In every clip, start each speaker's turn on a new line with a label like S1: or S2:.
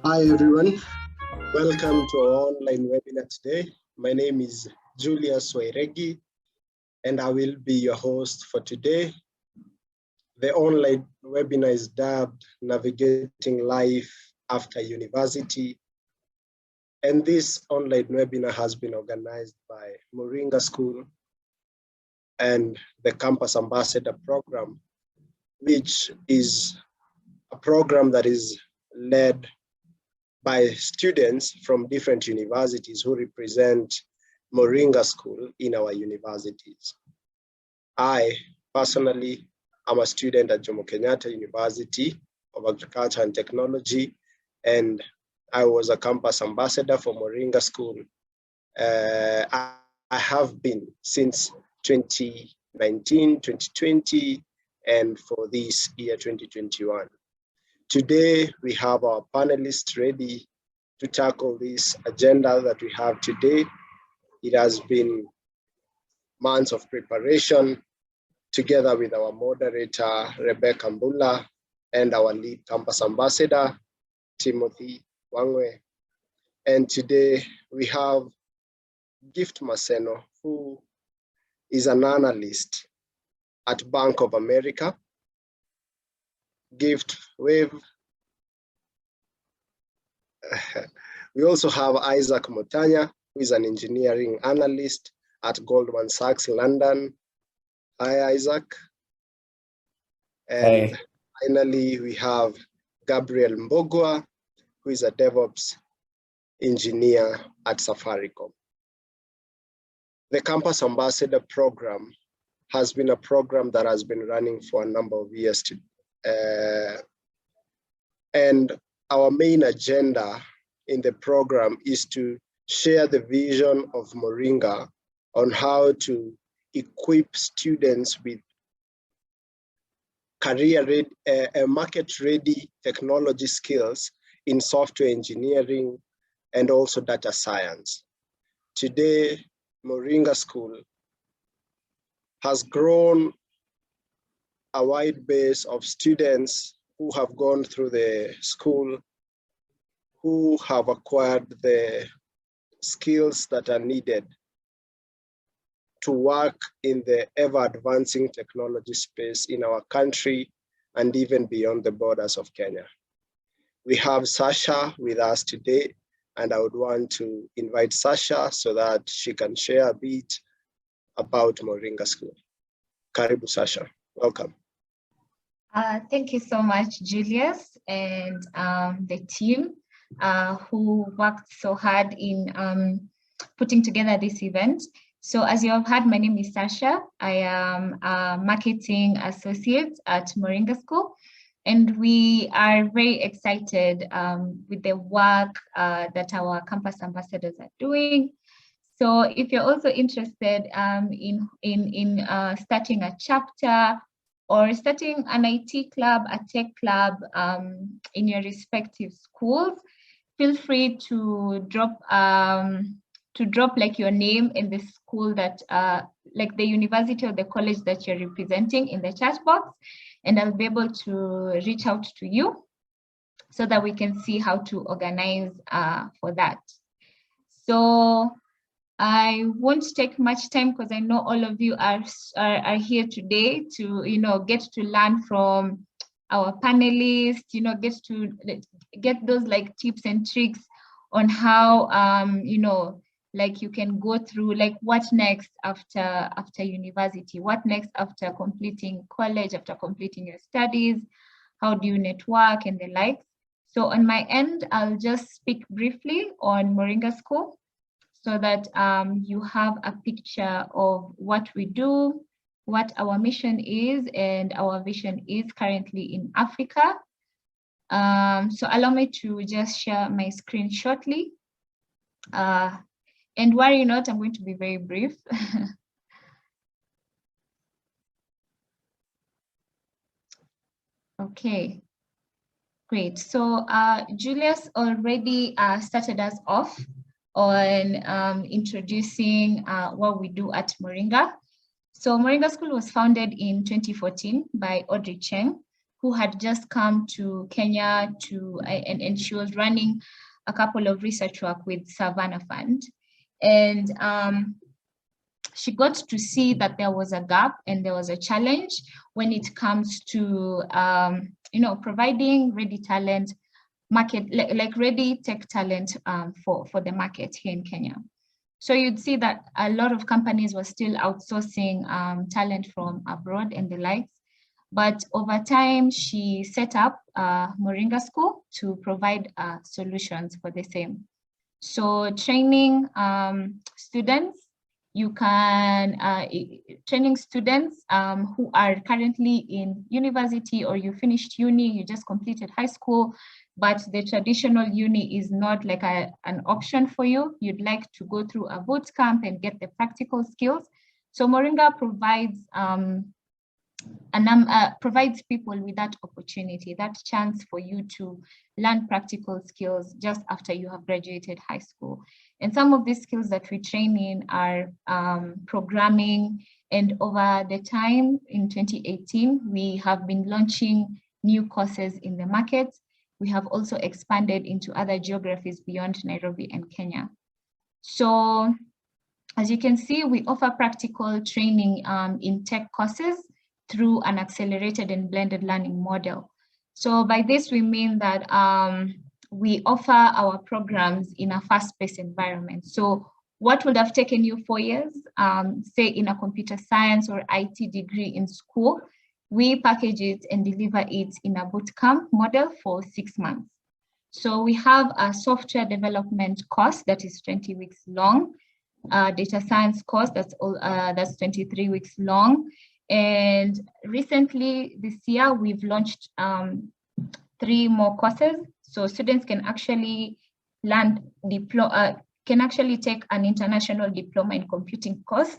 S1: Hi everyone, welcome to our online webinar today. My name is Julius Wairegi and I will be your host for today. The online webinar is dubbed Navigating Life After University, and this online webinar has been organized by Moringa School and the Campus Ambassador Program, which is a program that is led by students from different universities who represent Moringa School in our universities. I personally am a student at Jomo Kenyatta University of Agriculture and Technology, and I was a campus ambassador for Moringa School. I have been since 2019, 2020, and for this year, 2021. Today, we have our panelists ready to tackle this agenda that we have today. It has been months of preparation together with our moderator, Rebecca Mbugua, and our lead campus ambassador, Timothy Wangwe. And today we have Gift Maseno, who is an analyst at Bank of America. Gift wave. We also have Isaack Motanya, who is an engineering analyst at Goldman Sachs, London. Hi, Isaac. And finally, we have Gabriel Mbugua, who is a DevOps engineer at Safaricom. The Campus Ambassador Program has been a program that has been running for a number of years and our main agenda in the program is to share the vision of Moringa on how to equip students with market-ready technology skills in software engineering and also data science. Today, Moringa School has grown a wide base of students who have gone through the school, who have acquired the skills that are needed to work in the ever-advancing technology space in our country and even beyond the borders of Kenya. We have Sasha with us today, and I would want to invite Sasha so that she can share a bit about Moringa School. Karibu, Sasha. Welcome.
S2: Thank you so much, Julius, and the team who worked so hard in putting together this event. So as you have heard, my name is Sasha. I am a marketing associate at Moringa School, and we are very excited with the work that our campus ambassadors are doing. So if you're also interested in starting a chapter or starting an IT club, a tech club in your respective schools, feel free to drop like your name in the school that, like the university or the college that you're representing in the chat box, and I'll be able to reach out to you so that we can see how to organize for that. So I won't take much time because I know all of you are here today to get to learn from our panelists, get those like tips and tricks on how like you can go through like what next after university, what next after completing college, after completing your studies, how do you network and the like. So on my end, I'll just speak briefly on Moringa School, so that you have a picture of what we do, what our mission is, and our vision is currently in Africa. So allow me to just share my screen shortly. And worry not, I'm going to be very brief. Okay, great. So Julius already started us off on introducing what we do at Moringa. So Moringa School was founded in 2014 by Audrey Cheng, who had just come to Kenya and she was running a couple of research work with Savannah Fund. And she got to see that there was a gap and there was a challenge when it comes to providing ready talent market, like ready tech talent for the market here in Kenya. So you'd see that a lot of companies were still outsourcing talent from abroad and the likes. But over time, she set up Moringa School to provide solutions for the same. So training students, you can, training students who are currently in university, or you finished uni, you just completed high school, but the traditional uni is not like an option for you. You'd like to go through a boot camp and get the practical skills. So Moringa provides people with that opportunity, that chance for you to learn practical skills just after you have graduated high school. And some of these skills that we train in are programming. And over the time in 2018, we have been launching new courses in the market. We have also expanded into other geographies beyond Nairobi and Kenya. So as you can see, we offer practical training in tech courses through an accelerated and blended learning model. So by this, we mean that we offer our programs in a fast-paced environment. So what would have taken you 4 years, say in a computer science or IT degree in school, we package it and deliver it in a bootcamp model for 6 months. So we have a software development course that is 20 weeks long, data science course that's 23 weeks long. And recently this year, we've launched 3 more courses. So students can actually take an international diploma in computing course.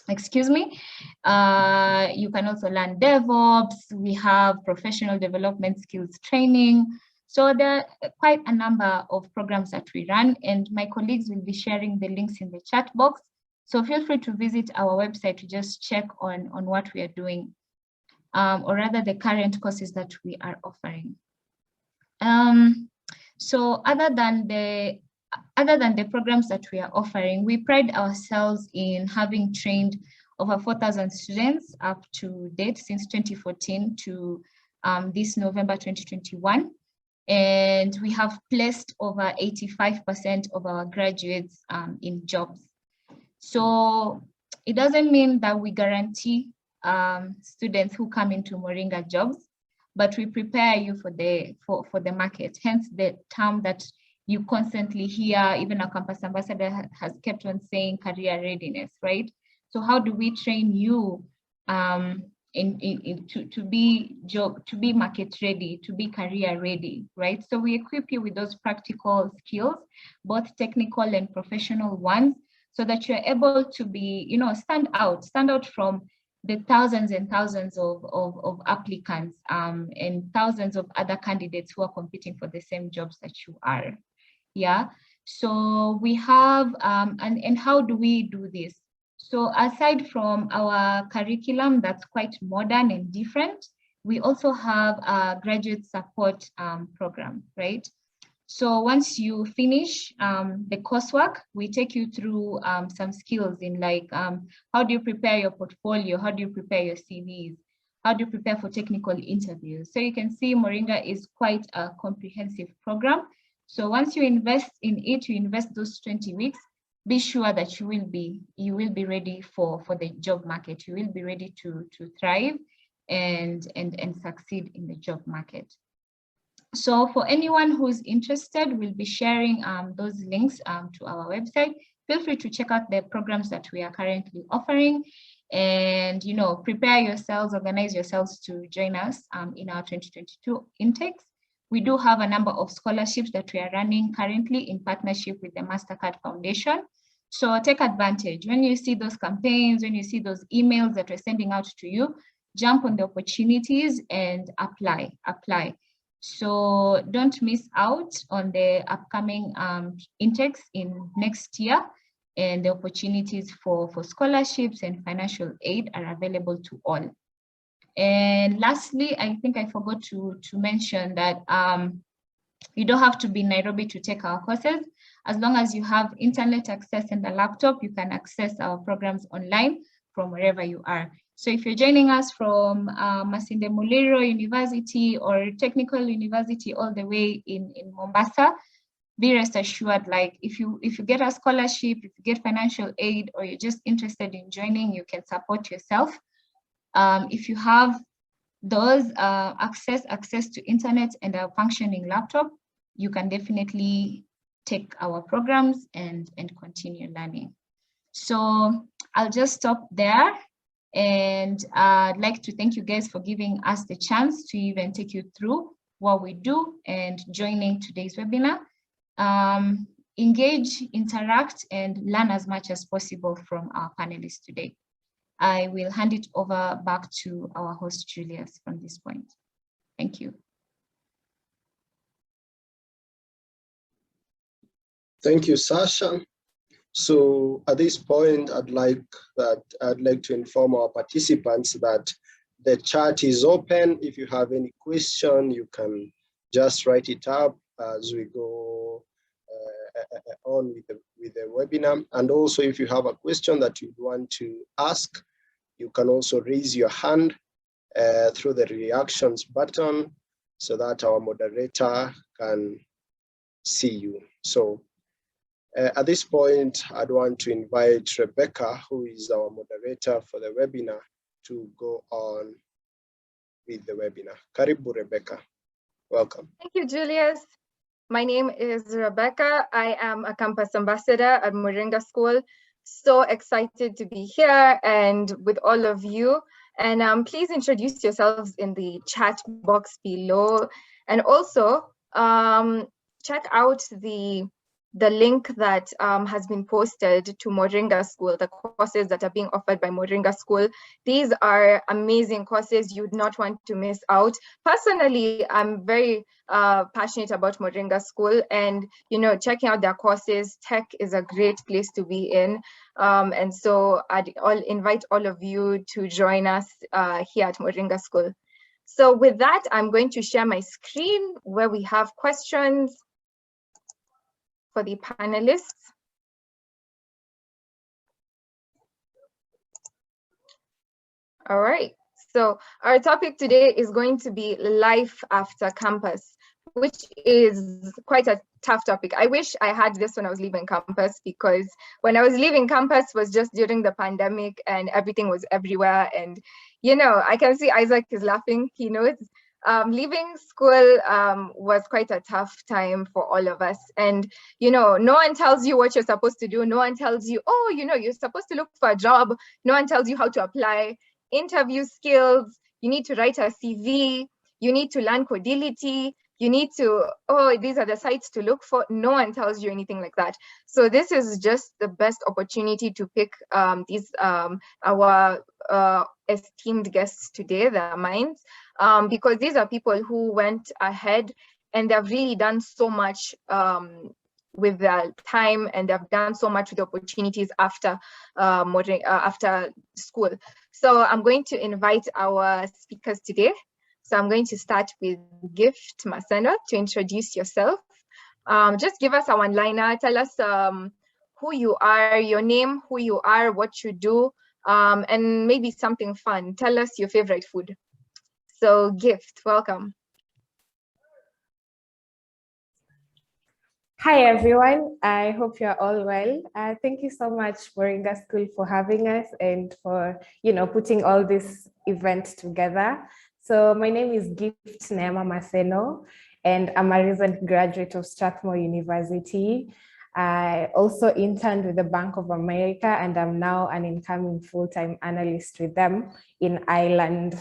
S2: Excuse me. You can also learn DevOps. We have professional development skills training. So there are quite a number of programs that we run, and my colleagues will be sharing the links in the chat box. So feel free to visit our website to just check on what we are doing, or rather the current courses that we are offering. So other than the programs that we are offering, we pride ourselves in having trained over 4,000 students up to date since 2014 to this November 2021. And we have placed over 85% of our graduates in jobs. So it doesn't mean that we guarantee students who come into Moringa jobs, but we prepare you for the market. Hence the term that you constantly hear, even our campus ambassador has kept on saying career readiness, right? So how do we train you to be market ready, to be career ready, right? So we equip you with those practical skills, both technical and professional ones, so that you're able to be, stand out from the thousands and thousands of applicants and thousands of other candidates who are competing for the same jobs that you are. Yeah, so we have, and how do we do this? So aside from our curriculum that's quite modern and different, we also have a graduate support program, right? So once you finish the coursework, we take you through some skills in like, how do you prepare your portfolio? How do you prepare your CVs? How do you prepare for technical interviews? So you can see Moringa is quite a comprehensive program. So once you invest in it, you invest those 20 weeks, be sure that you will be ready for the job market. You will be ready to thrive and succeed in the job market. So for anyone who's interested, we'll be sharing those links to our website. Feel free to check out the programs that we are currently offering, and prepare yourselves, organize yourselves to join us in our 2022 intakes. We do have a number of scholarships that we are running currently in partnership with the MasterCard Foundation. So take advantage. When you see those campaigns, when you see those emails that we're sending out to you, jump on the opportunities and apply. So don't miss out on the upcoming intakes in next year, and the opportunities for scholarships and financial aid are available to all. And lastly, I think I forgot to mention that you don't have to be in Nairobi to take our courses. As long as you have internet access and a laptop, you can access our programs online from wherever you are. So if you're joining us from Masinde Muliro University or Technical University all the way in Mombasa, be rest assured, like if you get a scholarship, if you get financial aid, or you're just interested in joining, you can support yourself. If you have those access to internet and a functioning laptop, you can definitely take our programs and continue learning. So I'll just stop there. And I'd like to thank you guys for giving us the chance to even take you through what we do and joining today's webinar. Engage, interact, and learn as much as possible from our panelists today. I will hand it over back to our host, Julius, from this point. Thank you.
S1: Thank you, Sasha. So at this point, I'd like to inform our participants that the chat is open. If you have any question, you can just write it up as we go on with the webinar. And also, if you have a question that you want to ask, you can also raise your hand through the reactions button so that our moderator can see you. So at this point, I'd want to invite Rebecca, who is our moderator for the webinar, to go on with the webinar. Karibu, Rebecca. Welcome.
S3: Thank you, Julius. My name is Rebecca. I am a campus ambassador at Moringa School. So excited to be here and with all of you. And please introduce yourselves in the chat box below. And also check out the link that has been posted to Moringa School, the courses that are being offered by Moringa School. These are amazing courses you would not want to miss out. Personally, I'm very passionate about Moringa School, and checking out their courses, tech is a great place to be in. And so I'll invite all of you to join us here at Moringa School. So with that, I'm going to share my screen where we have questions for the panelists. All right, so our topic today is going to be life after campus, which is quite a tough topic. I wish I had this when I was leaving campus, because when I was leaving campus was just during the pandemic and everything was everywhere. And I can see Isaac is laughing, he knows. Leaving school was quite a tough time for all of us. And, no one tells you what you're supposed to do. No one tells you, oh, you're supposed to look for a job. No one tells you how to apply, interview skills. You need to write a CV. You need to learn Codility. You need to, oh, these are the sites to look for. No one tells you anything like that. So this is just the best opportunity to pick our esteemed guests today, their minds, because these are people who went ahead and they've really done so much with their time, and they've done so much with the opportunities after school. So I'm going to invite our speakers today. So I'm going to start with Gift Maseno to introduce yourself. Just give us a one-liner. Tell us who you are, your name, who you are, what you do, and maybe something fun. Tell us your favorite food. So Gift, welcome.
S4: Hi everyone, I hope you're all well. Thank you so much, Moringa School, for having us and for putting all this event together. So my name is Gift Neema Maseno, and I'm a recent graduate of Strathmore University. I also interned with the Bank of America, and I'm now an incoming full-time analyst with them in Ireland.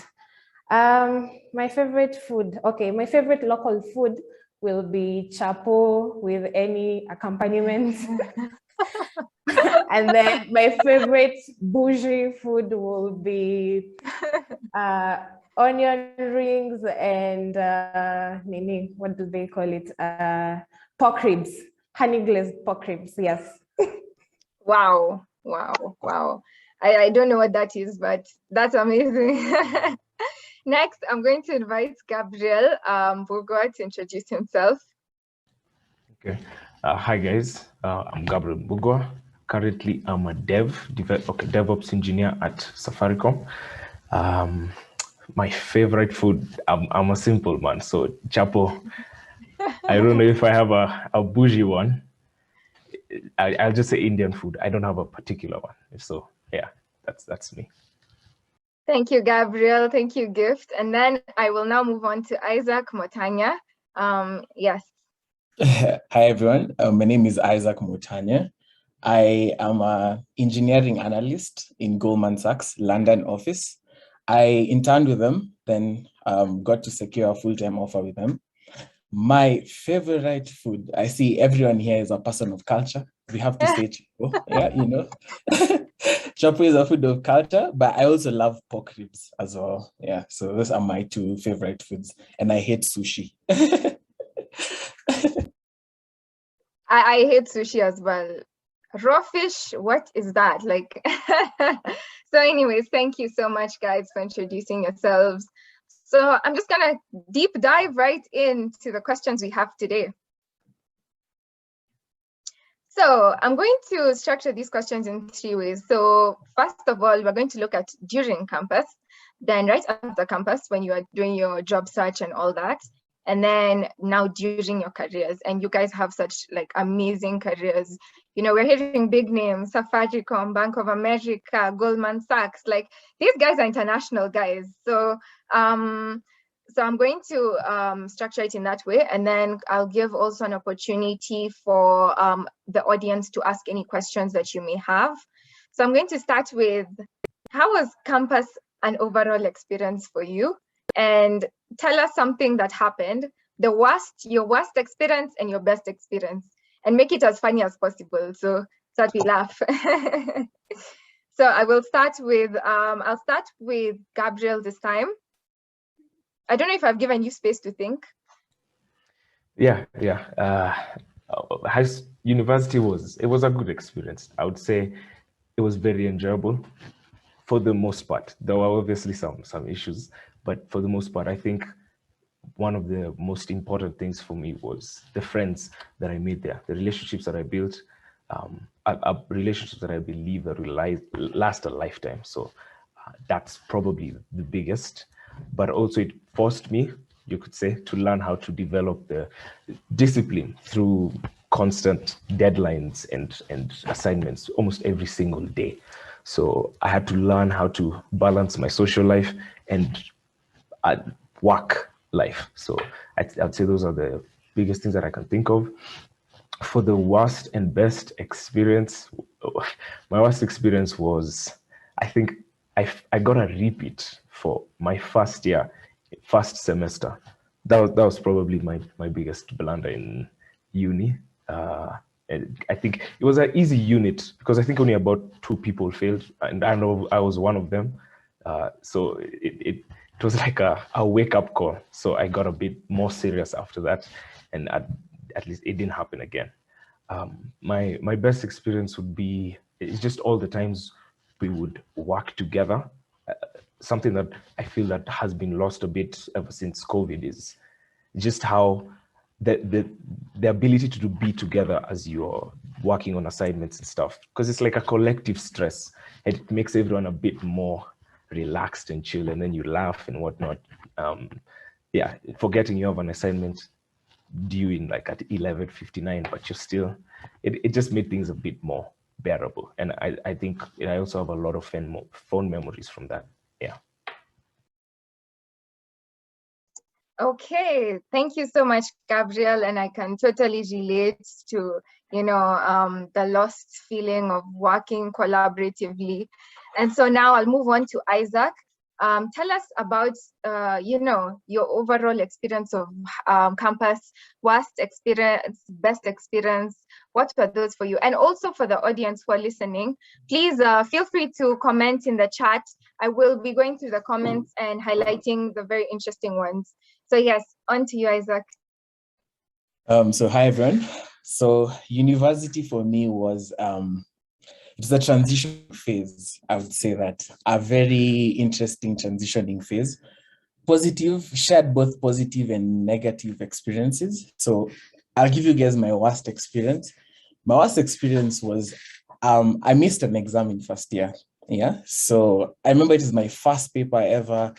S4: My favorite food, my favorite local food will be chapo with any accompaniment. And then my favorite bougie food will be onion rings and what do they call it? Pork ribs, honey glazed pork ribs, yes.
S3: Wow, wow, wow. I don't know what that is, but that's amazing. Next, I'm going to invite Gabriel Mbugua to introduce himself.
S5: Okay. Hi guys, I'm Gabriel Mbugua. Currently, I'm a DevOps engineer at Safaricom. My favorite food, I'm a simple man, so chapo. I don't know if I have a bougie one. I'll just say Indian food. I don't have a particular one. So yeah, that's me.
S3: Thank you, Gabriel. Thank you, Gift. And then I will now move on to Isaac Motanya. Yes.
S6: Hi, everyone. My name is Isaac Motanya. I am an engineering analyst in Goldman Sachs, London office. I interned with them, then got to secure a full-time offer with them. My favorite food, I see everyone here is a person of culture. We have to say chapo, yeah, you know. Chapo is a food of culture, but I also love pork ribs as well. Yeah, so those are my two favorite foods. And I hate sushi.
S3: I hate sushi as well. Raw fish, what is that? Like, so anyways, thank you so much, guys, for introducing yourselves. So I'm just gonna deep dive right into the questions we have today. So I'm going to structure these questions in 3 ways. So first of all, we're going to look at during campus, then right after campus when you are doing your job search and all that, and then now during your careers. And you guys have such like amazing careers. You know, we're hearing big names, Safaricom, Bank of America, Goldman Sachs, like these guys are international guys. So so I'm going to structure it in that way, and then I'll give also an opportunity for the audience to ask any questions that you may have. So I'm going to start with, how was campus an overall experience for you? And tell us something that happened, your worst experience and your best experience, and make it as funny as possible so that we laugh. So I will start with, I'll start with Gabriel this time. I don't know if I've given you space to think.
S5: Yeah. University was a good experience. I would say it was very enjoyable for the most part. There were obviously some issues, but for the most part, I think one of the most important things for me was the friends that I made there, the relationships that I built, relationships that I believe that will last a lifetime. So that's probably the biggest. But also it forced me, you could say, to learn how to develop the discipline through constant deadlines and assignments almost every single day. So I had to learn how to balance my social life and work life. So I'd say those are the biggest things that I can think of. For the worst and best experience, my worst experience was, I think I got a repeat for my first semester. That was probably my biggest blunder in uni. And I think it was an easy unit because I think only about 2 people failed, and I know I was one of them. So it was like a wake-up call. So I got a bit more serious after that, and at least it didn't happen again. My best experience would be, it's just all the times we would work together. Something that I feel that has been lost a bit ever since COVID is just how the ability to be together as you're working on assignments and stuff, because it's like a collective stress. It makes everyone a bit more relaxed and chill, and then you laugh and whatnot. Yeah, forgetting you have an assignment due in like at 11:59, but you're still, it just made things a bit more bearable. And I think I also have a lot of fond memories from that. Yeah.
S3: Okay, thank you so much, Gabriel. And I can totally relate to, you know, the lost feeling of working collaboratively. And so now I'll move on to Isaac. Tell us about, you know, your overall experience of campus, worst experience, best experience. What were those for you? And also for the audience who are listening, please feel free to comment in the chat. I will be going through the comments and highlighting the very interesting ones. So yes, on to you, Isaac.
S6: So hi, everyone. So university for me was, it's a transition phase. I would say that a very interesting transitioning phase. Positive, shared both positive and negative experiences. So I'll give you guys my worst experience. My worst experience was I missed an exam in first year. Yeah. So I remember it is my first paper ever.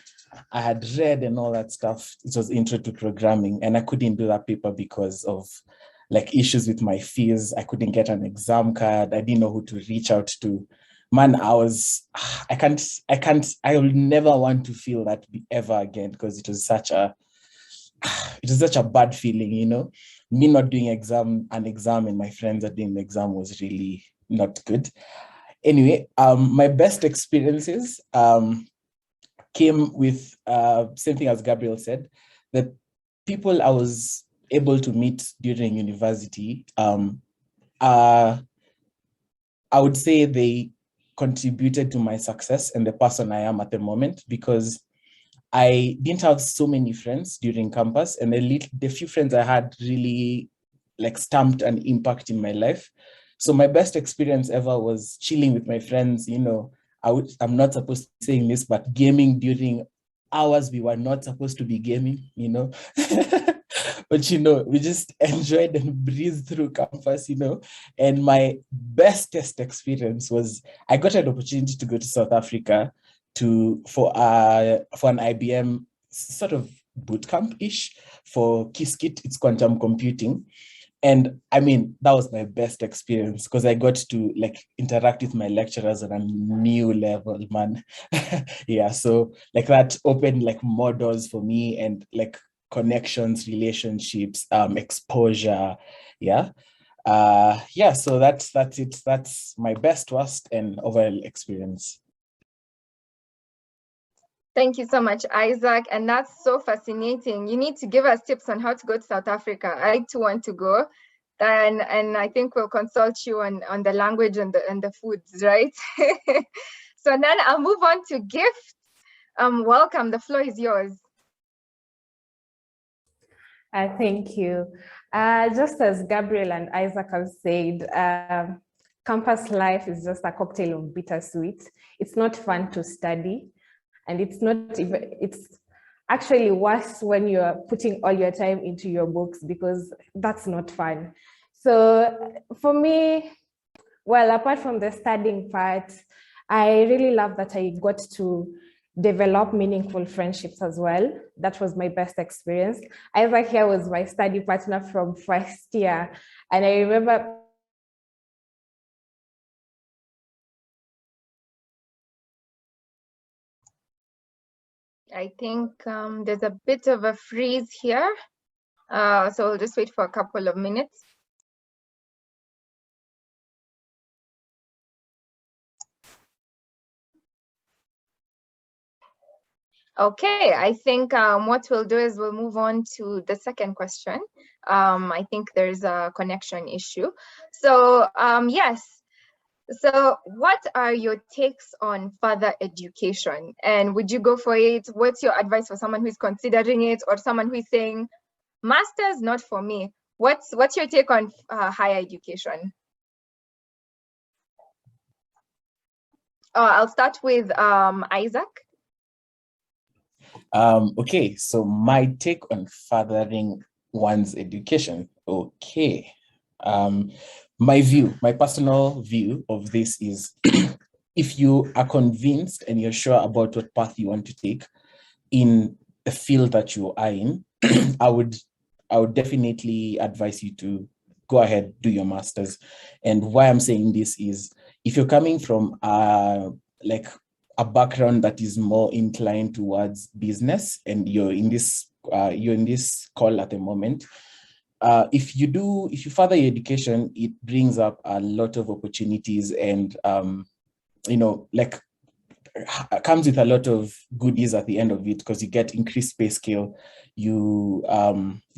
S6: I had read and all that stuff. It was intro to programming, and I couldn't do that paper because of like issues with my fees. I couldn't get an exam card. I didn't know who to reach out to. Man, I will never want to feel that ever again, because it was such a bad feeling, you know. Me not doing an exam and my friends are doing the exam was really not good. Anyway, my best experiences came with same thing as Gabriel said, that people I was able to meet during university, I would say they contributed to my success and the person I am at the moment, because I didn't have so many friends during campus, and the few friends I had really like stamped an impact in my life. So my best experience ever was chilling with my friends. You know, I'm not supposed to be saying this, but gaming during hours we were not supposed to be gaming, you know. But, you know, we just enjoyed and breezed through campus, you know. And my bestest experience was I got an opportunity to go to South Africa for an IBM sort of bootcamp-ish for Qiskit. It's quantum computing. And I mean, that was my best experience, because I got to like interact with my lecturers on a new level, man. Yeah, so like that opened like more doors for me, and like connections, relationships, exposure. Yeah. Yeah, so that's it. That's my best, worst, and overall experience.
S3: Thank you so much, Isaac. And that's so fascinating. You need to give us tips on how to go to South Africa. I too want to go. And I think we'll consult you on the language and the foods, right? So then I'll move on to Gift. Welcome, the floor is yours.
S4: Thank you. Just as Gabriel and Isaac have said, campus life is just a cocktail of bittersweet. It's not fun to study, and it's actually worse when you're putting all your time into your books, because that's not fun. So for me, well, apart from the studying part, I really love that I got to develop meaningful friendships as well. That was my best experience. Isaac here was my study partner from first year, and I remember
S3: I think there's a bit of a freeze here. So we'll just wait for a couple of minutes. Okay, I think what we'll do is we'll move on to the second question. I think there's a connection issue. So yes, so what are your takes on further education? And would you go for it? What's your advice for someone who's considering it, or someone who's saying, master's not for me? What's your take on higher education? I'll start with Isaac.
S6: Okay, so my take on furthering one's education. Okay. My personal view of this is if you are convinced and you're sure about what path you want to take in the field that you are in, I would definitely advise you to go ahead, do your master's. And why I'm saying this is, if you're coming from like a background that is more inclined towards business, and you're in this call at the moment, if you further your education, it brings up a lot of opportunities, and you know, like comes with a lot of goodies at the end of it, because you get increased pay scale, you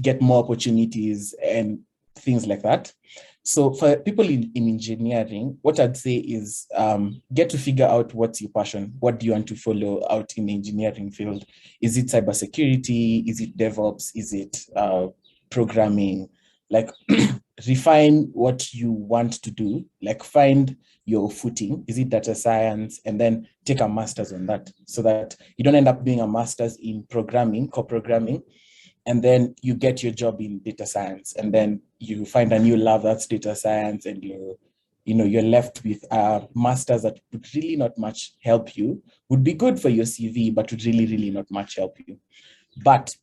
S6: get more opportunities and things like that. So for people in engineering, what I'd say is get to figure out what's your passion. What do you want to follow out in the engineering field? Is it cybersecurity? Is it DevOps? Is it programming? Like refine what you want to do, like find your footing. Is it data science? And then take a master's on that, so that you don't end up doing a master's in programming, co-programming, and then you get your job in data science, and then you find a new love that's data science, and you're left with a master's that would really not much help you, would be good for your CV, but would really, really not much help you. But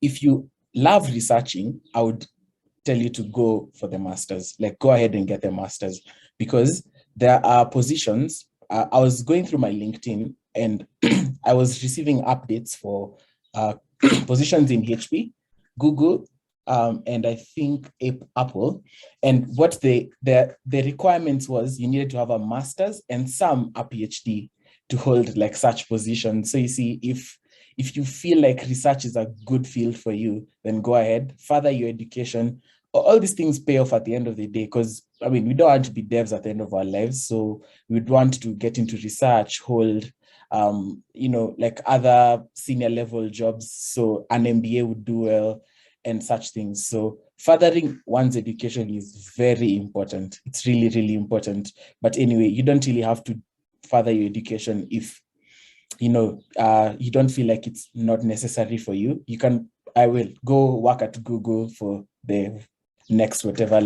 S6: if you love researching, I would tell you to go for the master's. Like, go ahead and get the master's, because there are positions. I was going through my LinkedIn, and I was receiving updates for positions in HP, Google, and I think Apple. And what the requirements was, you needed to have a master's and some a PhD to hold like such positions. So you see, if you feel like research is a good field for you, then go ahead, further your education. All these things pay off at the end of the day, because I mean, we don't want to be devs at the end of our lives. So we'd want to get into research, hold like other senior level jobs. So an MBA would do well and such things. So furthering one's education is very important. It's really, really important. But anyway, you don't really have to further your education if you don't feel like it's not necessary for you. I will go work at Google for the next whatever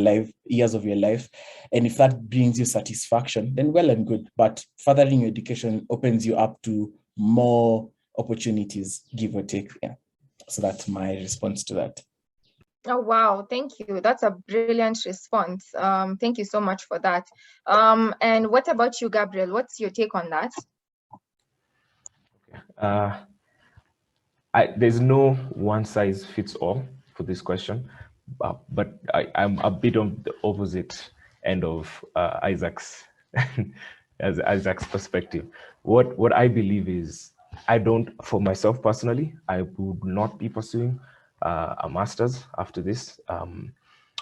S6: years of your life, and if that brings you satisfaction, then well and good. But furthering your education opens you up to more opportunities, give or take. Yeah, so that's my response to that.
S3: Oh, wow, thank you. That's a brilliant response. Thank you so much for that. And what about you, Gabriel? What's your take on that?
S5: There's no one size fits all for this question, but I'm a bit on the opposite end of Isaac's perspective. What I believe is, for myself personally, I would not be pursuing a master's after this.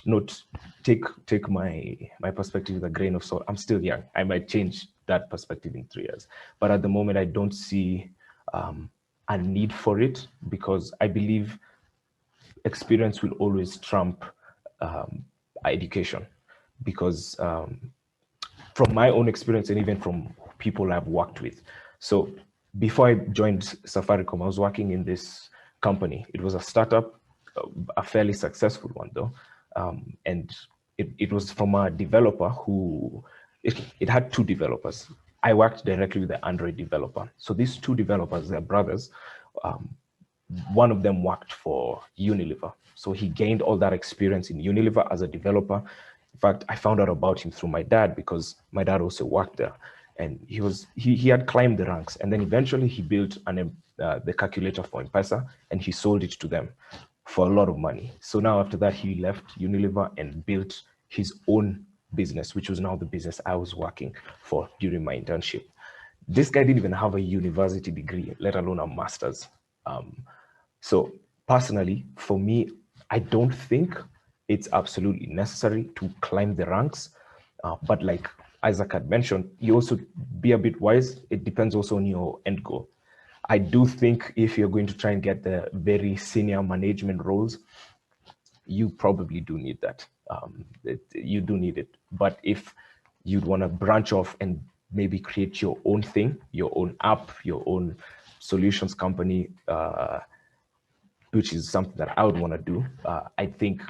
S5: Not take my perspective with a grain of salt. I'm still young. I might change that perspective in 3 years, but at the moment I don't see a need for it, because I believe experience will always trump education. Because from my own experience, and even from people I've worked with, so before I joined Safaricom, I was working in this company. It was a startup, a fairly successful one though, and it was from a developer who it had 2 developers. I worked directly with the Android developer. So these 2 developers, they're brothers. One of them worked for Unilever. So he gained all that experience in Unilever as a developer. In fact, I found out about him through my dad, because my dad also worked there. And he had climbed the ranks. And then eventually he built the calculator for M-Pesa, and he sold it to them for a lot of money. So now after that, he left Unilever and built his own business, which was now the business I was working for during my internship. This guy didn't even have a university degree, let alone a master's. So personally, for me, I don't think it's absolutely necessary to climb the ranks. But like Isaac had mentioned, you also be a bit wise. It depends also on your end goal. I do think if you're going to try and get the very senior management roles, you probably do need that. You do need it. But if you'd want to branch off and maybe create your own thing, your own app, your own solutions company, which is something that I would want to do, I think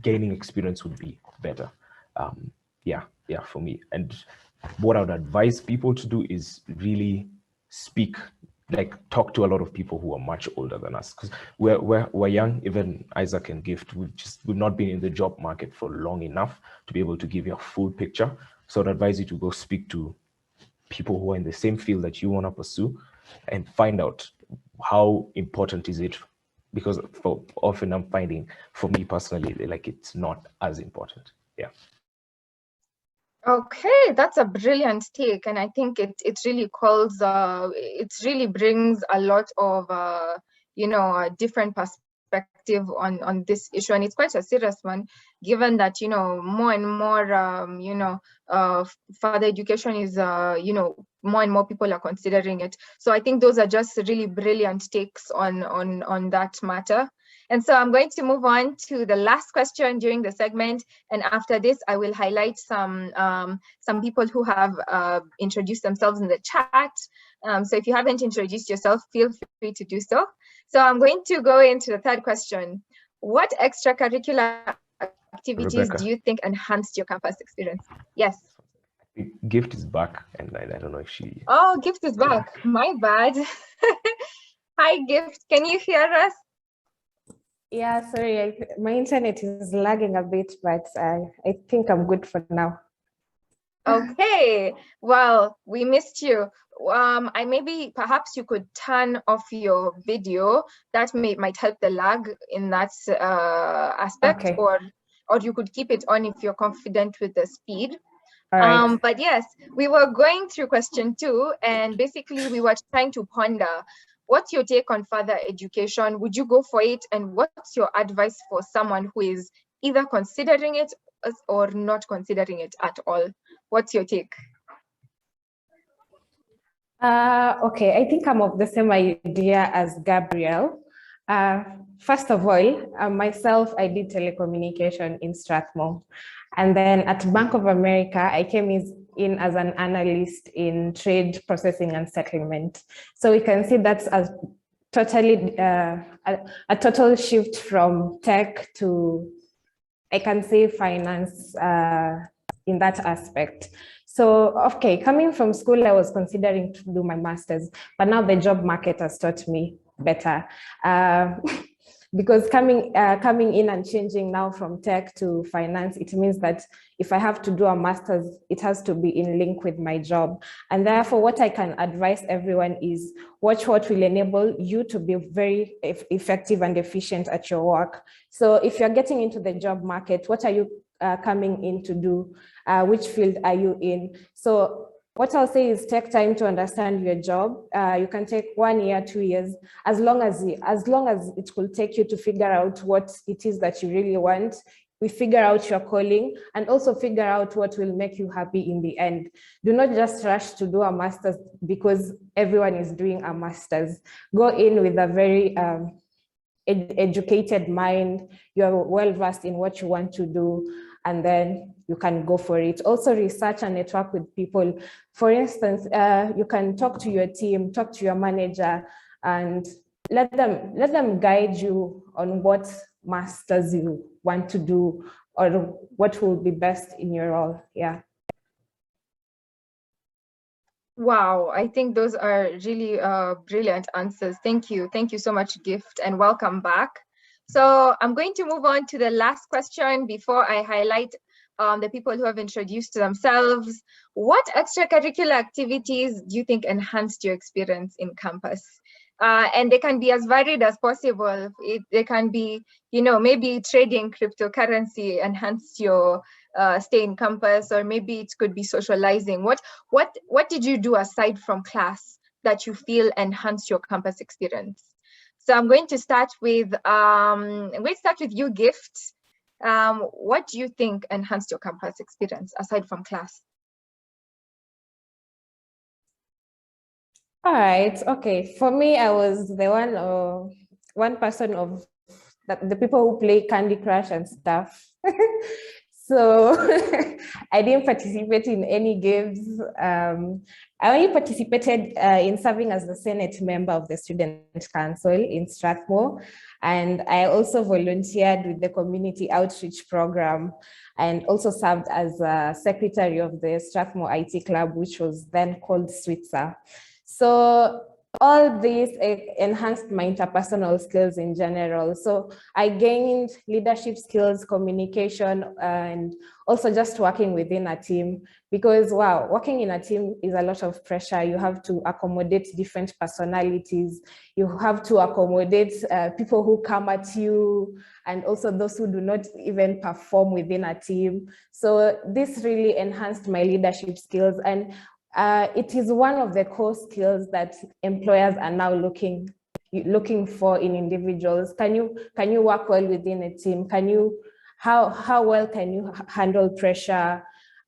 S5: gaining experience would be better. Yeah, for me. And what I would advise people to do is really talk to a lot of people who are much older than us, because we're young. Even Isaac and Gift, we've not been in the job market for long enough to be able to give you a full picture. So I'd advise you to go speak to people who are in the same field that you want to pursue, and find out how important is it, because often I'm finding, for me personally, it's not as important. Yeah.
S3: Okay, that's a brilliant take, and I think it really it really brings a lot of a different perspective on this issue, and it's quite a serious one, given that more and more further education is more and more people are considering it. So I think those are just really brilliant takes on that matter. And so I'm going to move on to the last question during the segment. And after this, I will highlight some people who have introduced themselves in the chat. So if you haven't introduced yourself, feel free to do so. So I'm going to go into the third question. What extracurricular activities
S5: Rebecca.
S3: do you think enhanced your campus experience? Yes.
S5: Gift is back, and I don't know if she...
S3: Oh, Gift is back. My bad. Hi, Gift. Can you hear us?
S4: Yeah, sorry, my internet is lagging a bit, but I think I'm good for now.
S3: Okay, well, we missed you. Perhaps you could turn off your video. That might help the lag in that aspect,
S4: Okay.
S3: or you could keep it on if you're confident with the speed.
S4: All right.
S3: But yes, we were going through question 2, and basically we were trying to ponder, what's your take on further education? Would you go for it? And what's your advice for someone who is either considering it or not considering it at all? What's your take?
S4: Okay, I think I'm of the same idea as Gabriel. First of all, myself, I did telecommunication in Strathmore. And then at Bank of America, I came in as an analyst in trade processing and settlement. So we can see that's a total shift from tech to, I can say, finance in that aspect. So, okay, coming from school, I was considering to do my master's, but now the job market has taught me better. Because coming in and changing now from tech to finance, it means that if I have to do a master's, it has to be in link with my job. And therefore, what I can advise everyone is watch what will enable you to be very effective and efficient at your work. So if you're getting into the job market, what are you coming in to do? Which field are you in? So what I'll say is take time to understand your job. You can take 1 year, 2 years, as long as it will take you to figure out what it is that you really want. We figure out your calling and also figure out what will make you happy in the end. Do not just rush to do a master's because everyone is doing a master's. Go in with a very educated mind. You're well versed in what you want to do, and then you can go for it. Also research and network with people. For instance, you can talk to your team, talk to your manager, and let them guide you on what masters you want to do or what will be best in your role. Yeah.
S3: Wow, I think those are really brilliant answers. Thank you. Thank you so much, Gift, and welcome back. So I'm going to move on to the last question before I highlight the people who have introduced themselves. What extracurricular activities do you think enhanced your experience in campus? And they can be as varied as possible. They can be, maybe trading cryptocurrency enhanced your stay in campus, or maybe it could be socializing. What did you do aside from class that you feel enhanced your campus experience? So I'm going to start with you, Gift. What do you think enhanced your campus experience aside from class?
S4: All right. Okay. For me, I was the one person of the people who play Candy Crush and stuff. So I didn't participate in any games. I only participated in serving as the Senate member of the Student Council in Strathmore. And I also volunteered with the community outreach program and also served as a secretary of the Strathmore IT Club, which was then called Switzer. So all this enhanced my interpersonal skills in general. So I gained leadership skills, communication, and also just working within a team, because wow, working in a team is a lot of pressure. You have to accommodate different personalities. You have to accommodate people who come at you, and also those who do not even perform within a team. So this really enhanced my leadership skills, and it is one of the core skills that employers are now looking for in individuals. Can you work well within a team? How well can you handle pressure?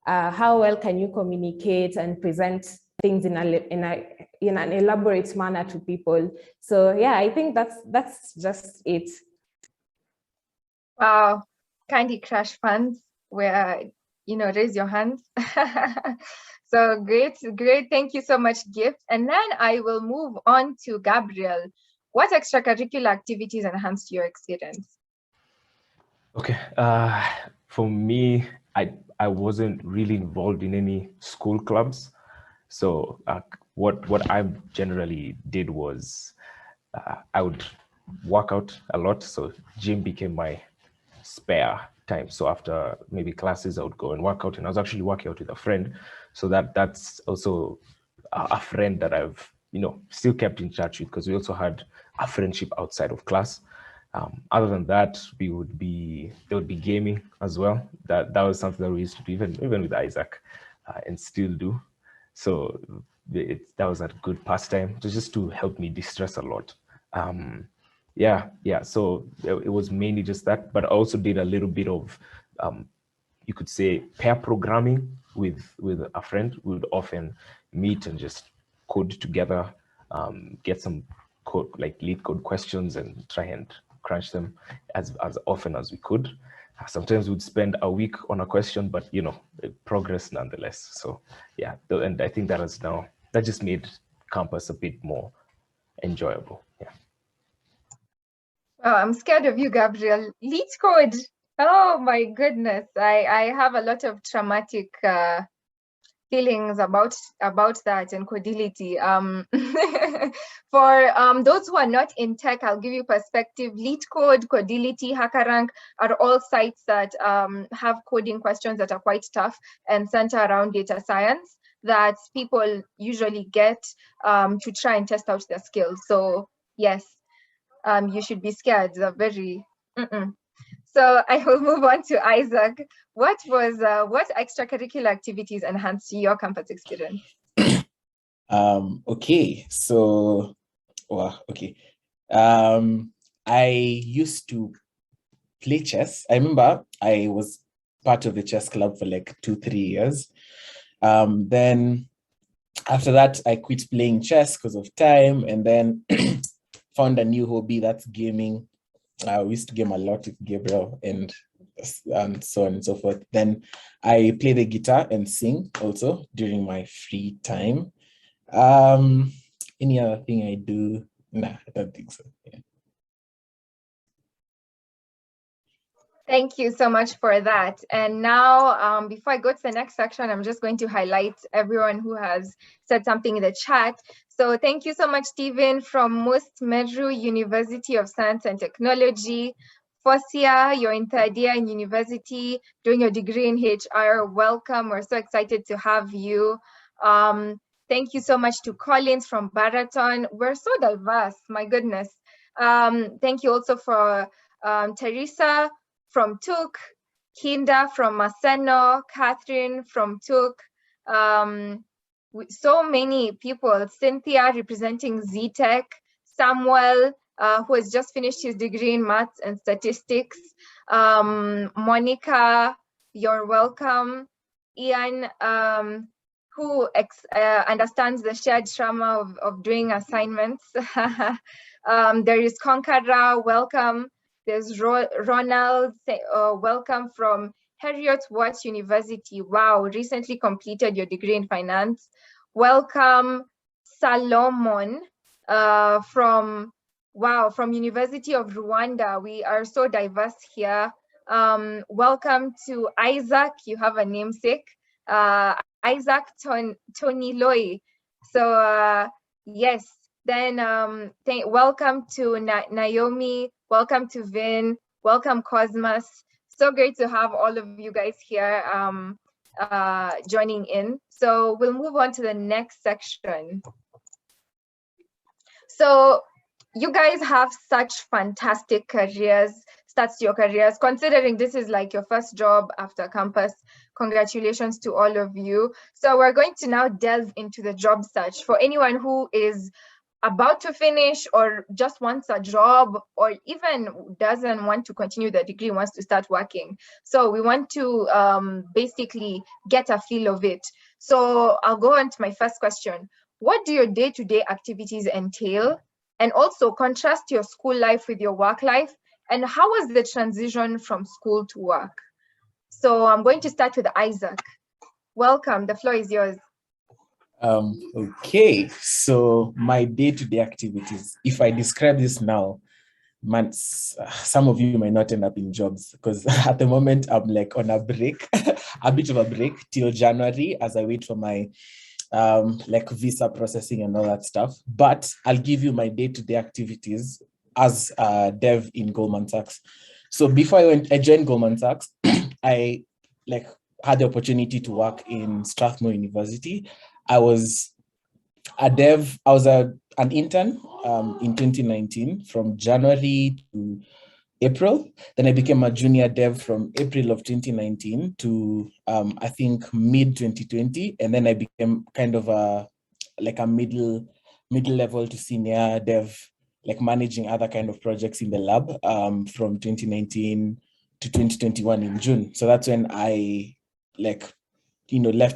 S4: How well can you communicate and present things in an elaborate manner to people? So yeah, I think that's just it.
S3: Wow, Candy Crush fans, where, raise your hands. So great. Thank you so much, Gift. And then I will move on to Gabriel. What extracurricular activities enhanced your experience?
S5: Okay, for me, I wasn't really involved in any school clubs. So what I generally did was I would work out a lot. So gym became my spare time. So after maybe classes, I would go and work out. And I was actually working out with a friend. So that's also a friend that I've still kept in touch with, because we also had a friendship outside of class. Other than that, there would be gaming as well. That was something that we used to do even with Isaac, and still do. So that was a good pastime, just to help me distress a lot. Yeah. So it was mainly just that, but I also did a little bit of, you could say, pair programming with a friend. We would often meet and just code together, get some code, like lead code questions, and try and crunch them as often as we could. Sometimes we'd spend a week on a question, but progress nonetheless. So yeah, and I think that just made campus a bit more enjoyable. Yeah.
S3: Oh, I'm scared of you, Gabriel. Lead code. Oh my goodness. I have a lot of traumatic feelings about that and codility. For those who are not in tech, I'll give you perspective. Lead code, codility, HackerRank are all sites that have coding questions that are quite tough and center around data science that people usually get to try and test out their skills. So yes, you should be scared. They're very. So I will move on to Isaac. What extracurricular activities enhanced your campus experience?
S6: Okay, so, okay. I used to play chess. I remember I was part of the chess club for like 2-3 years. Then after that, I quit playing chess because of time, and then found a new hobby, that's gaming. We used to game a lot with Gabriel and so on and so forth. Then I play the guitar and sing also during my free time. Any other thing I do? Nah, I don't think so. Yeah.
S3: Thank you so much for that. And now, before I go to the next section, I'm just going to highlight everyone who has said something in the chat. So thank you so much, Stephen from Must Meru University of Science and Technology. Fosia, you're in third year in university, doing your degree in HR. Welcome. We're so excited to have you. Thank you so much to Collins from Baraton. We're so diverse, my goodness. Thank you also for Teresa from Tuk, Kinda from Maseno, Catherine from Tuk, so many people, Cynthia representing ZTech, Samuel, who has just finished his degree in maths and statistics, Monica, you're welcome, Ian, who understands the shared trauma of doing assignments. There is Konkara, welcome. There's Ronald, welcome from Heriot-Watt University. Wow, recently completed your degree in finance. Welcome, Salomon, from University of Rwanda. We are so diverse here. Welcome to Isaac, you have a namesake. Isaac Toniloi. So yes, then welcome to Naomi, welcome to Vin, welcome Cosmos. So great to have all of you guys here joining in. So we'll move on to the next section. So you guys have such fantastic careers, starts to your careers. Considering this is like your first job after campus, congratulations to all of you. So we're going to now delve into the job search for anyone who is about to finish or just wants a job or even doesn't want to continue the degree, wants to start working. So we want to basically get a feel of it. So I'll go on to my first question. What do your day-to-day activities entail? And also contrast your school life with your work life And how was the transition from school to work? So I'm going to start with Isaac. Welcome, the floor is yours.
S6: Okay, so my day-to-day activities, if I describe this now, man, some of you might not end up in jobs because at the moment I'm like on a break, a bit of a break till January as I wait for my like visa processing and all that stuff. But I'll give you my day-to-day activities as a dev in Goldman Sachs. So before I joined Goldman Sachs, I like had the opportunity to work in Strathmore University. I was a dev, I was an intern in 2019 from January to April. Then I became a junior dev from April of 2019 to I think mid 2020. And then I became kind of a middle level to senior dev, like managing other kind of projects in the lab from 2019 to 2021 in June. So that's when I left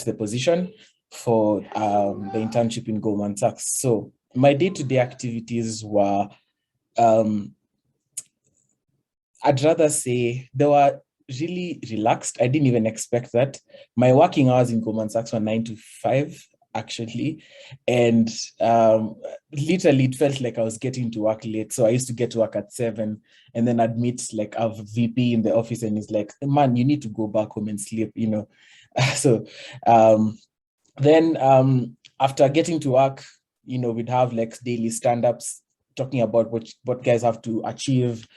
S6: the position for the internship in Goldman Sachs. So my day-to-day activities were, I'd rather say they were really relaxed. I didn't even expect that. My working hours in Goldman Sachs were 9 to 5, actually. And literally it felt like I was getting to work late. So I used to get to work at 7 and then I'd meet like a VP in the office and he's like, man, you need to go back home and sleep, you know. So then after getting to work, you know, we'd have like daily stand-ups talking about what guys have to achieve,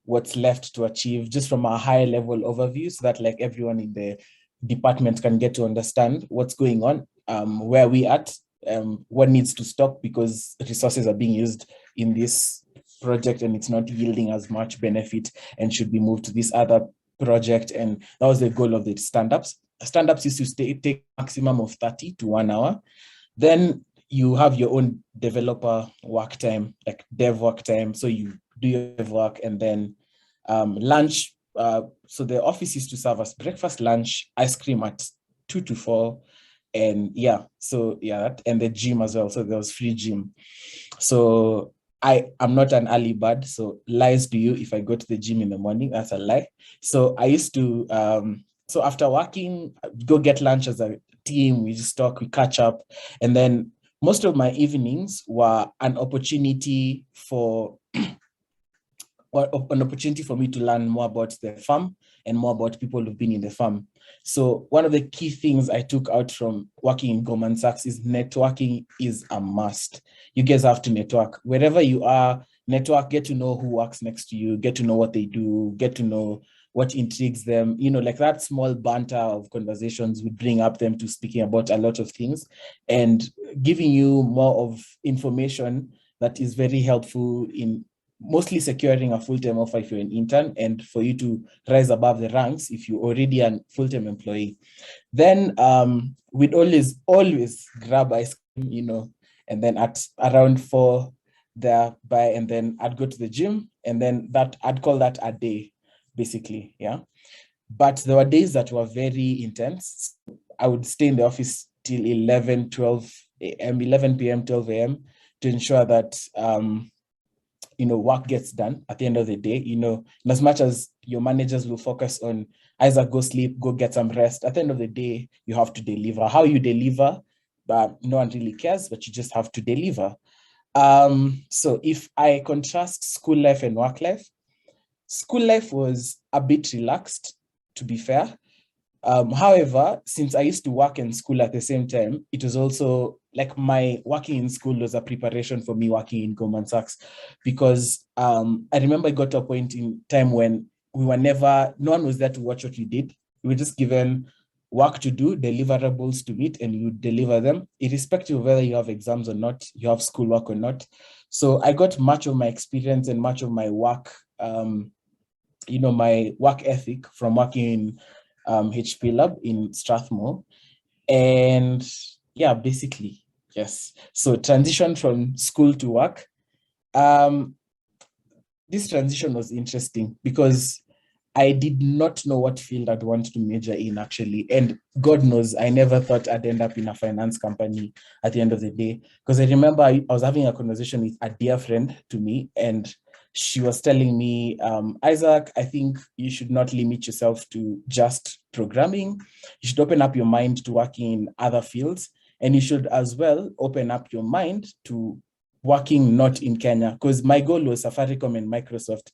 S6: what's left to achieve, just from a high level overview so that like everyone in the department can get to understand what's going on, where we at, what needs to stop because resources are being used in this project and it's not yielding as much benefit and should be moved to this other project. And that was the goal of the stand-ups. Stand-ups used to take maximum of 30 to 1 hour. Then you have your own developer work time, like dev work time. So you do your dev work and then lunch. So the office used to serve us breakfast, lunch, ice cream at 2 to 4. And yeah, so yeah, and the gym as well. So there was free gym. So I'm not an early bird, so lies to you if I go to the gym in the morning, that's a lie. So I used to, so after working, go get lunch as a team, we just talk, we catch up. And then most of my evenings were an opportunity for me to learn more about the farm and more about people who've been in the farm. So one of the key things I took out from working in Goldman Sachs is networking is a must. You guys have to network. Wherever you are, network, get to know who works next to you, get to know what they do, get to know what intrigues them. You know, like that small banter of conversations would bring up them to speaking about a lot of things and giving you more of information that is very helpful in mostly securing a full-time offer if you're an intern and for you to rise above the ranks if you're already a full-time employee. Then we'd always grab ice cream, you know, and then at around 4 there by, and then I'd go to the gym and then I'd call that a day, basically, yeah. But there were days that were very intense. I would stay in the office till 11 p.m., 12 a.m. to ensure that you know, work gets done at the end of the day, you know, and as much as your managers will focus on Isaac, go sleep, go get some rest, at the end of the day, you have to deliver. How you deliver, but no one really cares, but you just have to deliver. So if I contrast school life and work life, school life was a bit relaxed, to be fair. However, since I used to work in school at the same time, it was also like my working in school was a preparation for me working in Goldman Sachs, because I remember I got to a point in time when no one was there to watch what we did. We were just given work to do, deliverables to meet, and you deliver them, irrespective of whether you have exams or not, you have schoolwork or not. So I got much of my experience and much of my work, you know, my work ethic from working in HP Lab in Strathmore. And yeah, basically, yes. So transition from school to work. This transition was interesting because I did not know what field I'd want to major in, actually. And God knows, I never thought I'd end up in a finance company at the end of the day. Because I remember I was having a conversation with a dear friend to me, and she was telling me, Isaac, I think you should not limit yourself to just programming. You should open up your mind to working in other fields. And you should as well open up your mind to working not in Kenya, because my goal was Safaricom and Microsoft.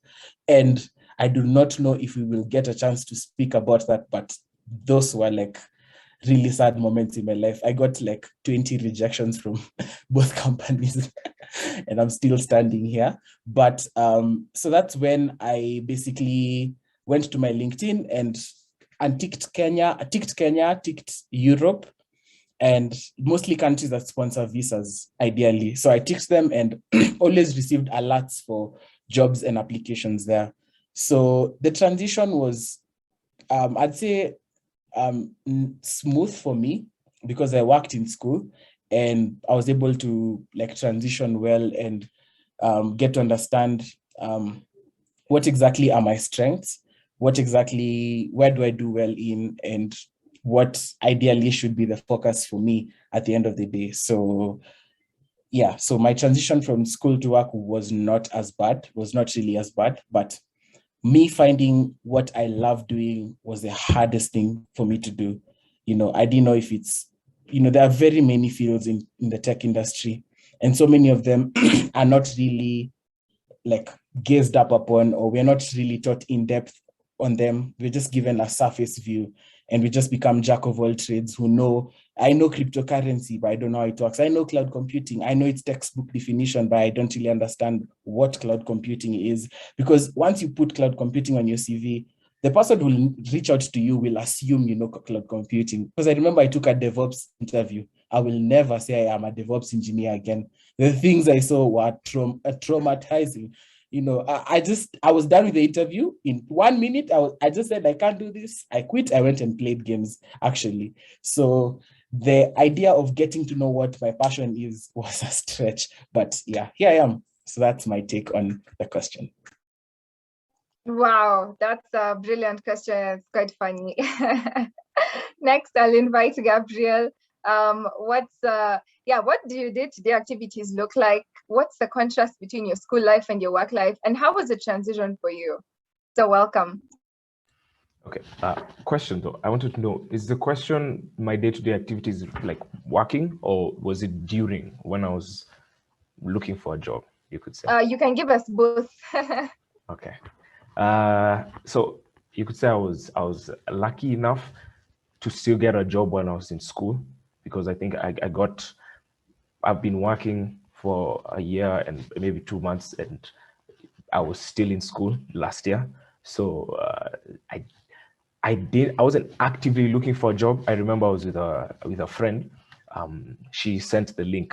S6: And I do not know if we will get a chance to speak about that, but those were like really sad moments in my life. I got like 20 rejections from both companies and I'm still standing here. But so that's when I basically went to my LinkedIn and ticked Kenya, ticked Europe, and mostly countries that sponsor visas, ideally. So I ticked them and always received alerts for jobs and applications there. So the transition was, I'd say, smooth for me because I worked in school and I was able to like transition well and get to understand what exactly are my strengths, where do I do well in, and what ideally should be the focus for me at the end of the day. So yeah, so my transition from school to work was not really as bad, but me finding what I love doing was the hardest thing for me to do. You know, I didn't know if it's, you know, there are very many fields in the tech industry, and so many of them are not really like gazed up upon, or we're not really taught in depth on them. We're just given a surface view, and we just become jack of all trades who know, I know cryptocurrency, but I don't know how it works. I know cloud computing. I know its textbook definition, but I don't really understand what cloud computing is. Because once you put cloud computing on your CV, the person who will reach out to you will assume you know cloud computing. Because I remember I took a DevOps interview. I will never say I am a DevOps engineer again. The things I saw were traumatizing. You know, I was done with the interview in 1 minute. I just said, I can't do this. I quit. I went and played games, actually. So the idea of getting to know what my passion is was a stretch. But yeah, here I am. So that's my take on the question.
S3: Wow, that's a brilliant question. It's quite funny. Next, I'll invite Gabriel. What do your day-to-day activities look like? What's the contrast between your school life and your work life? And how was the transition for you? So welcome.
S5: Okay, question though. I wanted to know, is the question my day-to-day activities like working, or was it during when I was looking for a job, you could say?
S3: You can give us both.
S5: Okay. So you could say I was lucky enough to still get a job when I was in school, because I think I've been working for a year and maybe 2 months, and I was still in school last year. So I wasn't actively looking for a job. I remember I was with a friend. She sent the link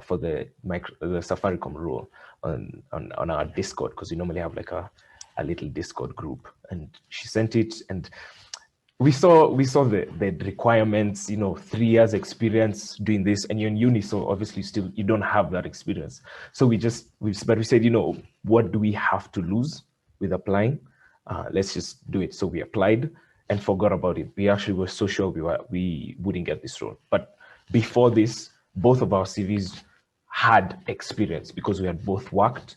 S5: for the Safaricom role on our Discord, because we normally have like a little Discord group, and she sent it, and we saw the requirements, you know, 3 years experience doing this, and you're in uni, so obviously still you don't have that experience. So we said, you know, what do we have to lose with applying? Let's just do it. So we applied and forgot about it. We actually were so sure we wouldn't get this role. But before this, both of our CVs had experience, because we had both worked.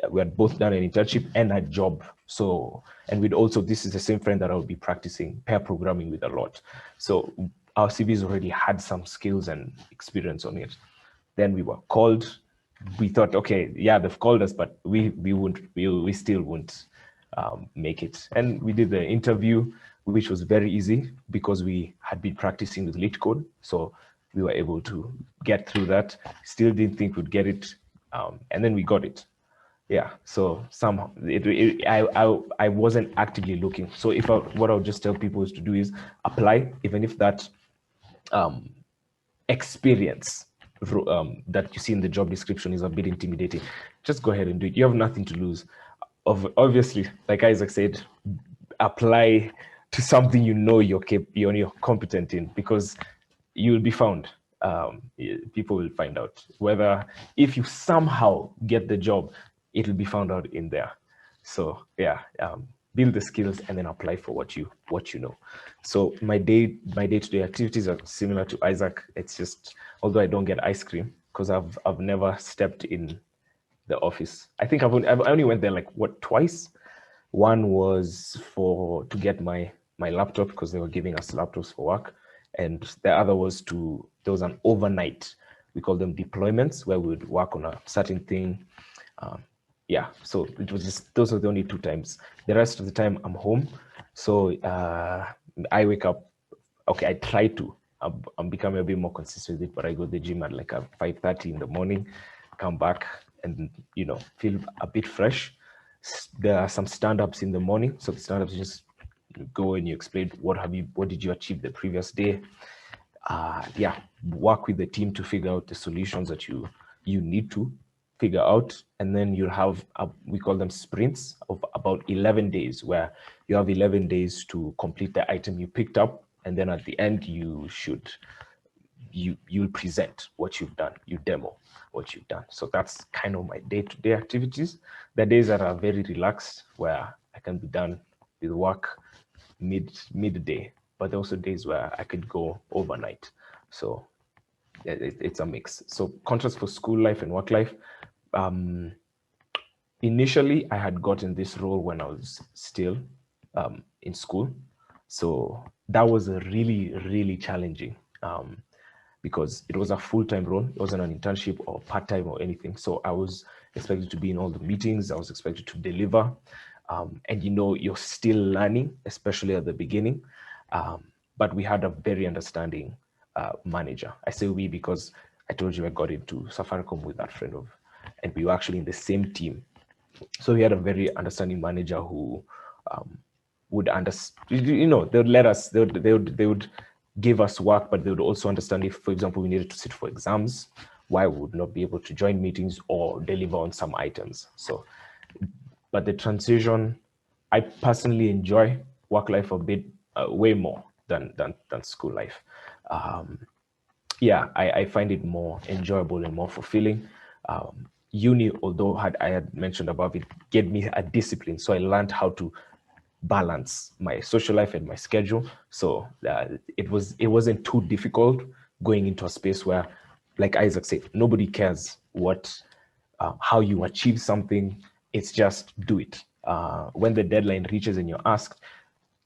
S5: We had both done an internship and a job. So, and we'd also, this is the same friend that I would be practicing pair programming with a lot. So our CVs already had some skills and experience on it. Then we were called. We thought, okay, yeah, they've called us, but we still won't make it. And we did the interview, which was very easy because we had been practicing with LeetCode. So we were able to get through that. Still didn't think we'd get it. And then we got it. Yeah, so somehow I wasn't actively looking. So what I would just tell people is to do is apply, even if that experience that you see in the job description is a bit intimidating. Just go ahead and do it. You have nothing to lose. Obviously, like Isaac said, apply to something you know you're competent in, because you will be found. People will find out whether, if you somehow get the job, it will be found out in there. So yeah, build the skills and then apply for what you know. So my day-to-day activities are similar to Isaac. It's just, although I don't get ice cream, because I've never stepped in the office. I think I only went there like twice. One was to get my laptop because they were giving us laptops for work, and the other was there was an overnight, we call them deployments, where we would work on a certain thing. Yeah, so it was just, those are the only 2 times. The rest of the time I'm home. So I wake up, okay, I try to, I'm becoming a bit more consistent with it, but I go to the gym at like 5:30 in the morning, come back and, you know, feel a bit fresh. There are some stand-ups in the morning. So the stand-ups, you just go and you explain what did you achieve the previous day. Yeah, work with the team to figure out the solutions that you need to figure out, and then you'll have we call them sprints of about 11 days, where you have 11 days to complete the item you picked up, and then at the end you'll present what you've done, you demo what you've done. So that's kind of my day-to-day activities. The days that are very relaxed, where I can be done with work midday, but there are also days where I could go overnight. So it's a mix. So contrast for school life and work life. Initially, I had gotten this role when I was still in school. So that was a really, really challenging because it was a full-time role. It wasn't an internship or part-time or anything. So I was expected to be in all the meetings. I was expected to deliver. And you know, you're still learning, especially at the beginning. But we had a very understanding manager. I say we because I told you I got into Safaricom with that friend and we were actually in the same team. So we had a very understanding manager who would understand, you know, they would let us, they would give us work, but they would also understand if, for example, we needed to sit for exams, why we would not be able to join meetings or deliver on some items. So, but the transition, I personally enjoy work life a bit, way more than school life. Yeah, I find it more enjoyable and more fulfilling. Uni, although I had mentioned above, it gave me a discipline. So I learned how to balance my social life and my schedule. So it wasn't too difficult going into a space where, like Isaac said, nobody cares how you achieve something. It's just do it. When the deadline reaches and you're asked,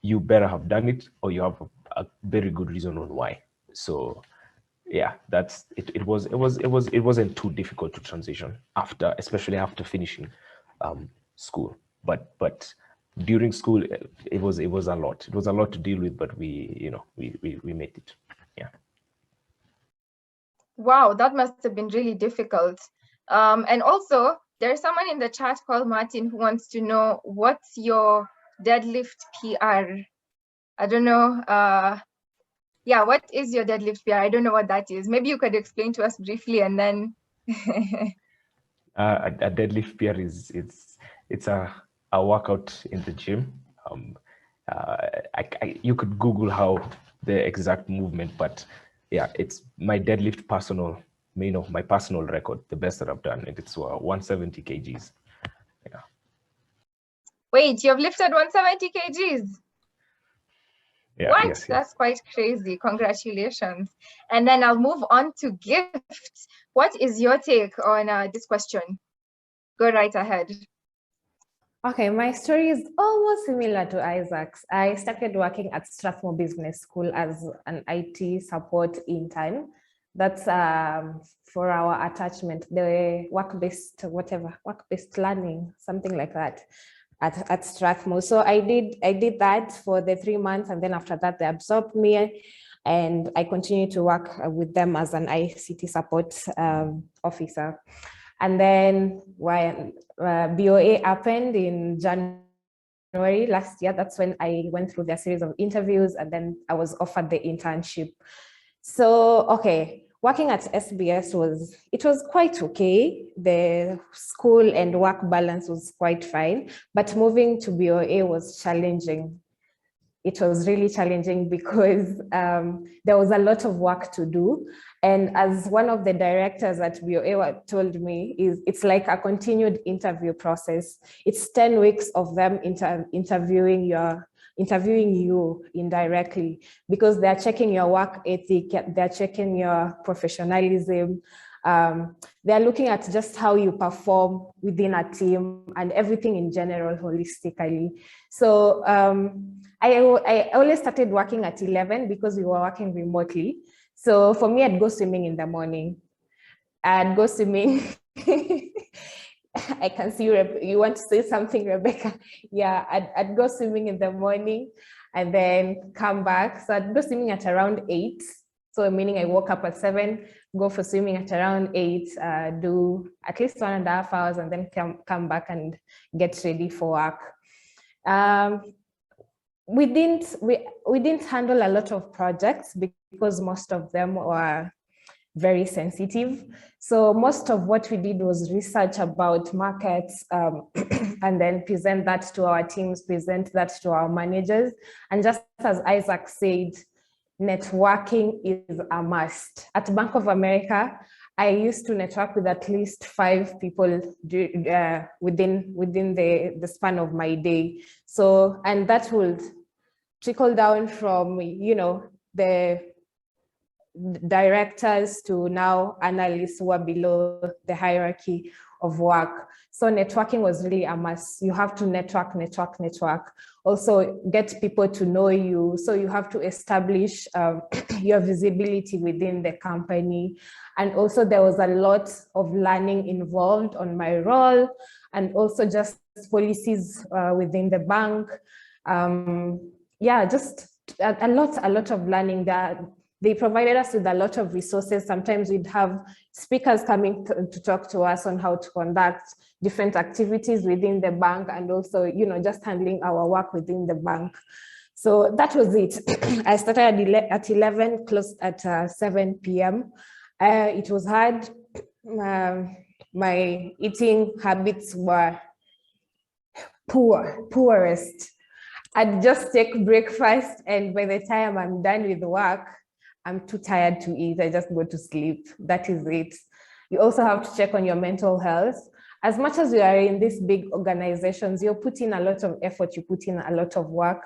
S5: you better have done it, or you have a very good reason on why. So yeah, that's it. It wasn't too difficult to transition especially after finishing school. But during school, it was a lot. It was a lot to deal with, but we made it. Yeah.
S3: Wow, that must have been really difficult. And also, there's someone in the chat called Martin who wants to know, what's your deadlift PR? I don't know. Yeah, what is your deadlift PR? I don't know what that is. Maybe you could explain to us briefly, and then.
S5: A deadlift PR it's a workout in the gym. You could Google how the exact movement, but yeah, it's my deadlift my personal record, the best that I've done, and it's 170 kgs. Yeah.
S3: Wait, you've lifted 170 kgs?
S5: Yeah,
S3: what?
S5: yes.
S3: That's quite crazy. Congratulations. And then I'll move on to Gift. What is your take on this question? Go right ahead.
S4: Okay, my story is almost similar to Isaac's. I started working at Strathmore Business School as an IT support intern. That's for our attachment, the work-based learning, something like that at Strathmore. So I did that for the 3 months, and then after that they absorbed me, and I continued to work with them as an ICT support officer. And then when BOA happened in January last year, that's when I went through their series of interviews, and then I was offered the internship. So, okay, working at SBS was quite okay. The school and work balance was quite fine, but moving to BOA was challenging. It was really challenging because there was a lot of work to do. And as one of the directors at BOA told me, it's like a continued interview process. It's 10 weeks of them interviewing you indirectly, because they're checking your work ethic, they're checking your professionalism, They're looking at just how you perform within a team and everything in general holistically. So I always started working at 11 because we were working remotely. So for me, I'd go swimming in the morning. I'd go swimming. I can see you want to say something, Rebecca. Yeah, I'd go swimming in the morning and then come back. So I'd go swimming at around 8. So meaning I woke up at 7, go for swimming at around 8, do at least 1.5 hours and then come back and get ready for work. We didn't handle a lot of projects because most of them were very sensitive. So most of what we did was research about markets and then present that to our teams, present that to our managers. And just as Isaac said, networking is a must. At Bank of America, I used to network with at least 5 people within the span of my day. So, and that would trickle down from, you know, the directors to now analysts who are below the hierarchy of work. So networking was really a must. You have to network. Also get people to know you. So you have to establish your visibility within the company. And also there was a lot of learning involved on my role and also just policies within the bank. Yeah, just a lot of learning that they provided us with a lot of resources. Sometimes we'd have speakers coming to talk to us on how to conduct different activities within the bank and also, you know, just handling our work within the bank. So that was it. I started at 11, closed at 7 p.m. It was hard. My eating habits were poorest. I'd just take breakfast and by the time I'm done with work, I'm too tired to eat. I just go to sleep. That is it. You also have to check on your mental health. As much as you are in these big organizations, you put in a lot of effort, you put in a lot of work.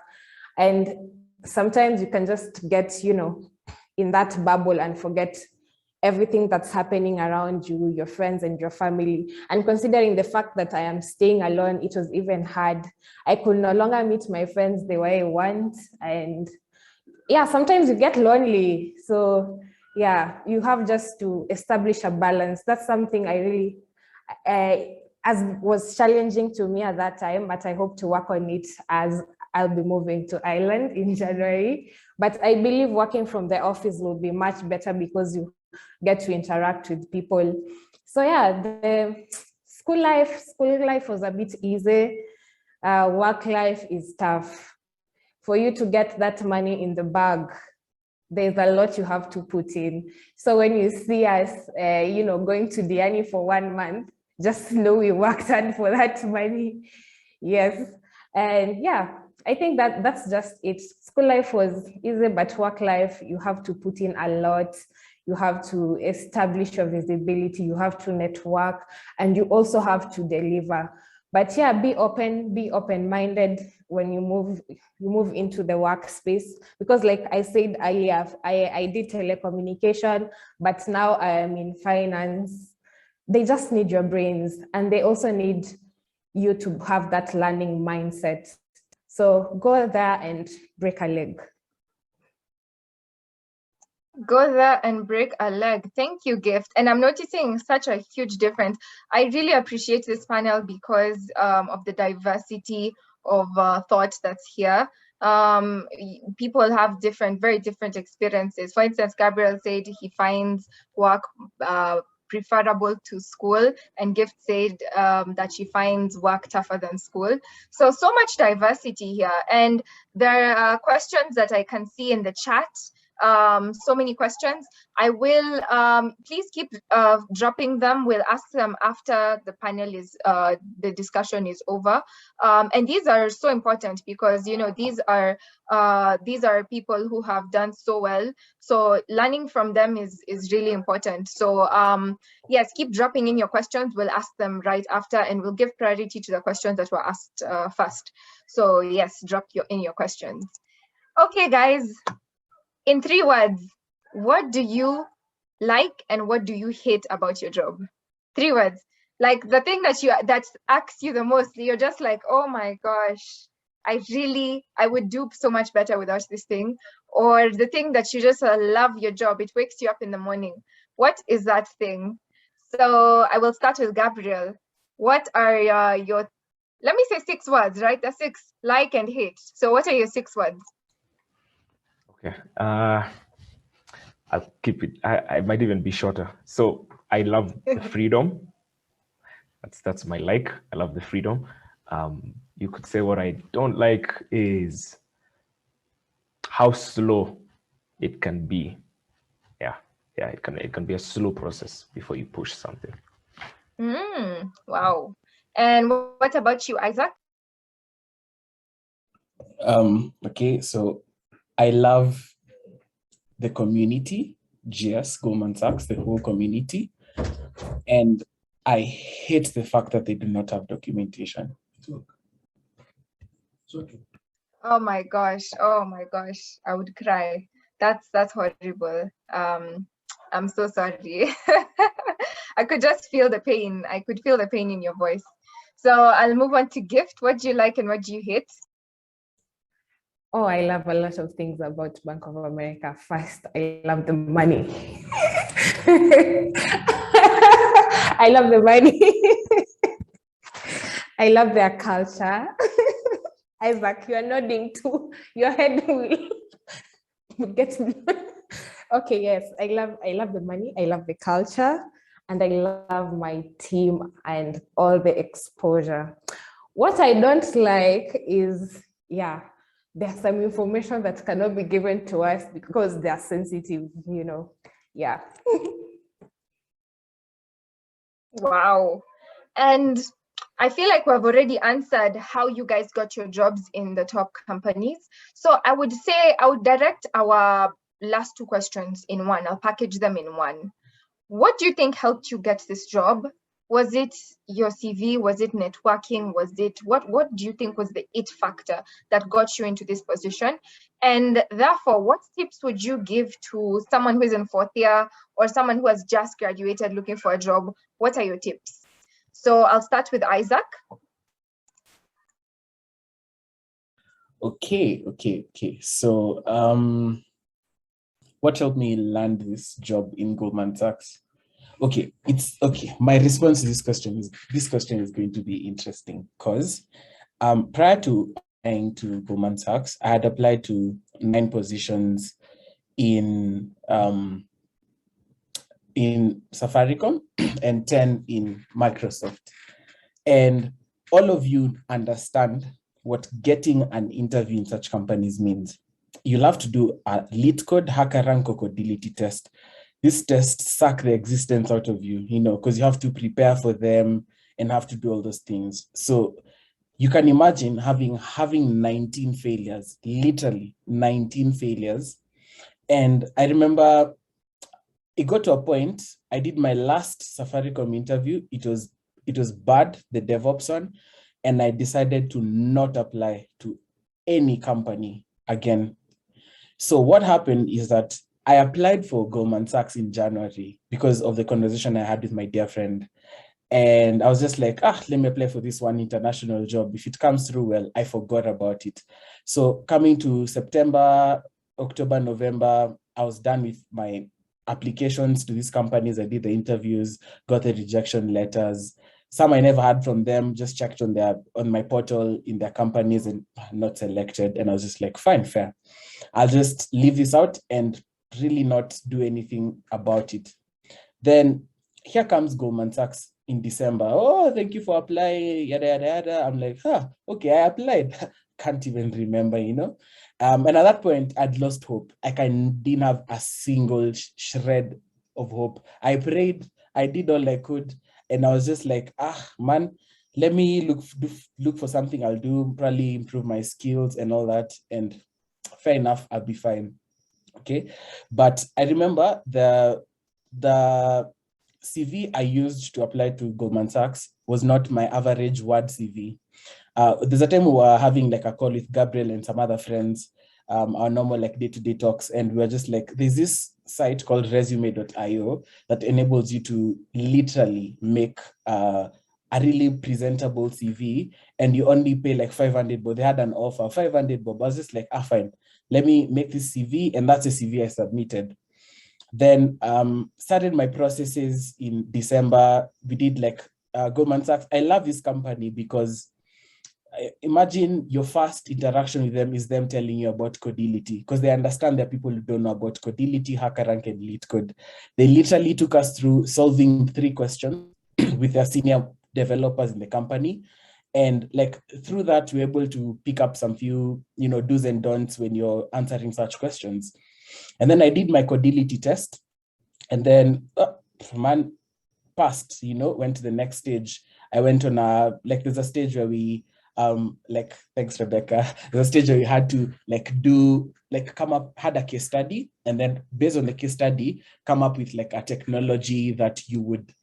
S4: And sometimes you can just get, you know, in that bubble and forget everything that's happening around you, your friends and your family. And considering the fact that I am staying alone, it was even hard. I could no longer meet my friends the way I want. And yeah, sometimes you get lonely. So yeah, you have just to establish a balance. That's something I really, as was challenging to me at that time, but I hope to work on it as I'll be moving to Ireland in January. But I believe working from the office will be much better because you get to interact with people. So yeah, the school life was a bit easy. Work life is tough. For you to get that money in the bag, there's a lot you have to put in. So when you see us, you know, going to Diani for 1 month, just know we worked hard for that money. Yes, and yeah, I think that's just it. School life was easy, but work life, you have to put in a lot. You have to establish your visibility, you have to network, and you also have to deliver. But yeah, be open-minded when you move into the workspace, because like I said earlier, I did telecommunication, but now I am in finance. They just need your brains, and they also need you to have that learning mindset. So go there and break a leg.
S3: Go there and break a leg. Thank you, Gift. And I'm noticing such a huge difference. I really appreciate this panel because of the diversity of thought that's here. People have very different experiences. For instance, Gabriel said he finds work preferable to school, and Gift said that she finds work tougher than school. So much diversity here. And there are questions that I can see in the chat. So many questions. I will please keep dropping them. We'll ask them after the panel is the discussion is over. And these are so important because, you know, these are people who have done so well. So learning from them is really important. So yes, keep dropping in your questions. We'll ask them right after, and we'll give priority to the questions that were asked first. So yes, drop in your questions. Okay, guys. In 3 words, what do you like and what do you hate about your job? 3 words. Like the thing that asks you the most, you're just like, oh my gosh, I would do so much better without this thing. Or the thing that you just love your job, it wakes you up in the morning. What is that thing? So I will start with Gabriel. What are your, let me say 6 words, right? The 6, like and hate. So what are your 6 words?
S5: Okay. I'll keep it. I might even be shorter. So I love the freedom. That's my like. I love the freedom. You could say what I don't like is how slow it can be. Yeah, it can be a slow process before you push something.
S3: Wow. And what about you, Isaac?
S6: Okay, so I love the community, GS, Goldman Sachs, the whole community. And I hate the fact that they do not have documentation.
S3: Oh my gosh, I would cry. That's horrible. I'm so sorry. I could just feel the pain. I could feel the pain in your voice. So I'll move on to Gift. What do you like and what do you hate?
S4: Oh, I love a lot of things about Bank of America. First, I love the money. I love the money. I love their culture. Isaac, you are nodding too. Your head will get me. Okay, yes, I love the money. I love the culture, and I love my team and all the exposure. What I don't like is, there's some information that cannot be given to us because they're sensitive, yeah.
S3: Wow. And I feel like we've already answered how you guys got your jobs in the top companies. So I would say I would direct our last 2 questions in one. I'll package them in one. What do you think helped you get this job? Was it your CV? Was it networking? Was it what do you think was the it factor that got you into this position? And therefore, what tips would you give to someone who is in 4th year or someone who has just graduated looking for a job? What are your tips? So I'll start with Isaac.
S6: Okay. So what helped me land this job in Goldman Sachs? Okay, it's okay. My response to this question is going to be interesting because prior to applying to Goldman Sachs, I had applied to 9 positions in Safaricom and 10 in Microsoft. And all of you understand what getting an interview in such companies means. You'll have to do a lead code, HackerRank, Codility test. This tests suck the existence out of you, because you have to prepare for them and have to do all those things. So you can imagine having 19 failures, literally 19 failures. And I remember it got to a point, I did my last Safaricom interview. It was bad, the DevOps one, and I decided to not apply to any company again. So what happened is that I applied for Goldman Sachs in January because of the conversation I had with my dear friend. And I was just like, let me apply for this one international job. If it comes through well, I forgot about it. So coming to September, October, November, I was done with my applications to these companies. I did the interviews, got the rejection letters. Some I never heard from them, just checked on my portal in their companies and not selected. And I was just like, fine, fair. I'll just leave this out and really not do anything about it. Then here comes Goldman Sachs in December. Oh, thank you for applying, yada, yada, yada. I'm like, okay, I applied. Can't even remember, And at that point, I'd lost hope. I didn't have a single shred of hope. I prayed, I did all I could. And I was just like, man, let me look for something I'll do, probably improve my skills and all that. And fair enough, I'll be fine. Okay. But I remember the CV I used to apply to Goldman Sachs was not my average word CV. There's a time we were having like a call with Gabriel and some other friends. our normal like day-to-day talks, and we're just like, there's this site called resume.io that enables you to literally make a really presentable CV, and you only pay like 500 bob. They had an offer, 500 bob. I was just like, fine, let me make this CV, and that's a CV I submitted. Then started my processes in December. We did like Goldman Sachs. I love this company because imagine your first interaction with them is them telling you about Codility, because they understand there are people who don't know about Codility, HackerRank, and LeetCode. They literally took us through solving 3 questions with their senior developers in the company. And like through that, we're able to pick up some few, do's and don'ts when you're answering such questions. And then I did my Codility test, and then passed, went to the next stage. I went on there's a stage where we, thanks, Rebecca. There's a stage where we had to had a case study, and then based on the case study, come up with like a technology that you would,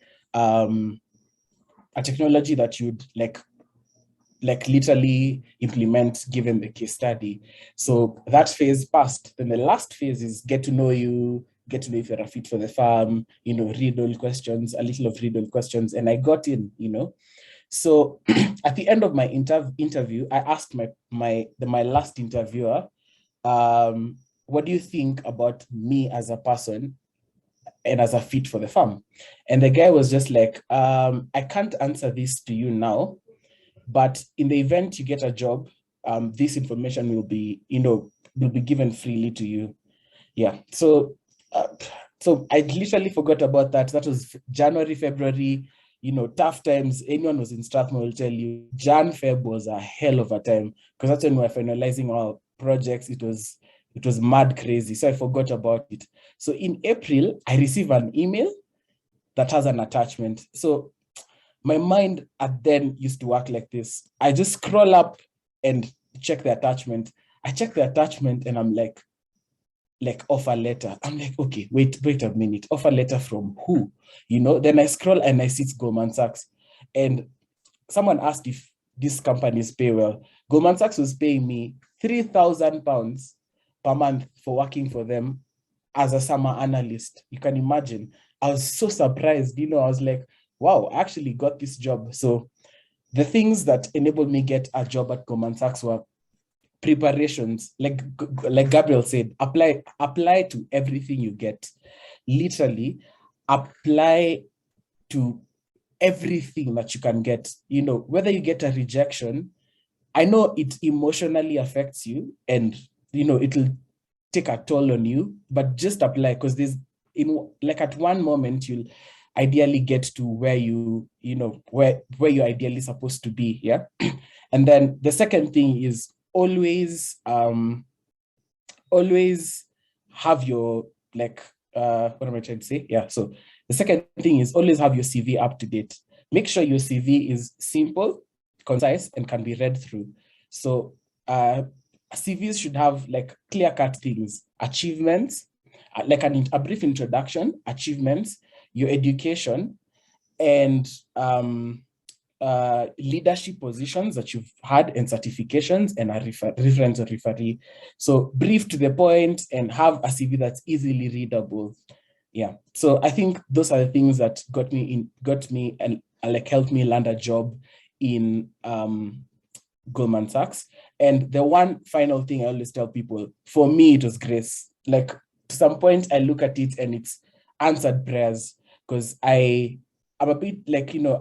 S6: literally implement given the case study. So that phase passed. Then the last phase is get to know you, get to know if you're a fit for the firm, read all questions, a little of read all questions. And I got in, So at the end of my interview, I asked my last interviewer, what do you think about me as a person and as a fit for the firm? And the guy was just like, I can't answer this to you now, but in the event you get a job, this information will be given freely to you. Yeah. So I literally forgot about that. That was January, February, tough times. Anyone who's in Strathmore will tell you, Feb was a hell of a time, because that's when we were finalizing our projects. It was mad crazy. So I forgot about it. So in April, I received an email that has an attachment. So my mind then used to work like this. I just scroll up and check the attachment. I check the attachment and I'm like offer letter. I'm like, okay, wait a minute. Offer letter from who? Then I scroll and I see it's Goldman Sachs. And someone asked if these companies pay well. Goldman Sachs was paying me £3,000 per month for working for them as a summer analyst. You can imagine. I was so surprised. I was like, wow, I actually got this job. So the things that enabled me get a job at Goldman Sachs were preparations. Like Gabriel said, apply to everything you get. Literally, apply to everything that you can get. Whether you get a rejection, I know it emotionally affects you, and it'll take a toll on you, but just apply, because there's at one moment you'll ideally get to where where you're ideally supposed to be. Yeah. And then the second thing is always have your what am I trying to say? Yeah. So the second thing is always have your CV up to date. Make sure your CV is simple, concise, and can be read through. So CVs should have clear-cut things, achievements, a brief introduction, achievements, your education, and leadership positions that you've had, and certifications, and a reference or referee. So brief to the point and have a CV that's easily readable. Yeah. So I think those are the things that helped me land a job in Goldman Sachs. And the one final thing I always tell people, for me, it was grace. To some point, I look at it and it's answered prayers, because I'm a bit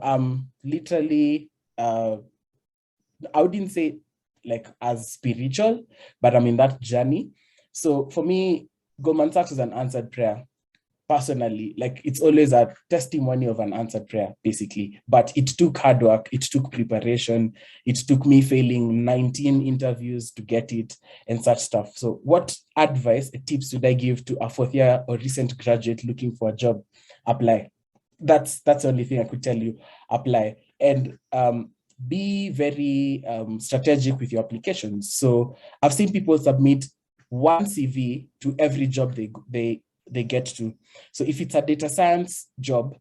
S6: I'm literally, I wouldn't say as spiritual, but I'm in that journey. So for me, Goldman Sachs is an answered prayer. Personally, it's always a testimony of an answered prayer, basically. But it took hard work, it took preparation, it took me failing 19 interviews to get it and such stuff. So what tips would I give to a fourth year or recent graduate looking for a job? Apply. That's the only thing I could tell you. Apply. And be very strategic with your applications. So I've seen people submit one CV to every job they get to. So if it's a data science job,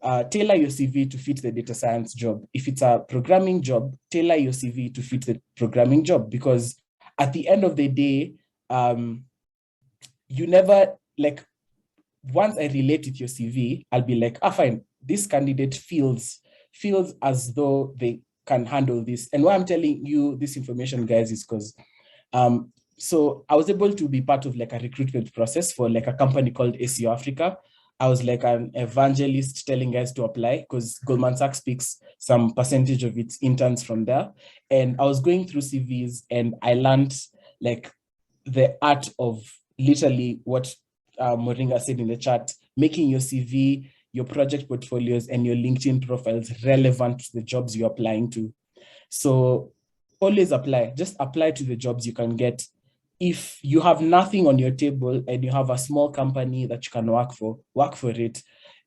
S6: tailor your CV to fit the data science job. If it's a programming job, tailor your CV to fit the programming job, because at the end of the day, you never, like, once I relate with your CV, I'll be like, fine, this candidate feels as though they can handle this. And why I'm telling you this information, guys, is because so I was able to be part of like a recruitment process for like a company called SEO Africa. I was like an evangelist telling guys to apply because Goldman Sachs picks some percentage of its interns from there. And I was going through CVs and I learned like the art of literally what Moringa said in the chat, making your CV, your project portfolios, and your LinkedIn profiles relevant to the jobs you're applying to. So always apply, just apply to the jobs you can get. If you have nothing on your table and you have a small company that you can work for it.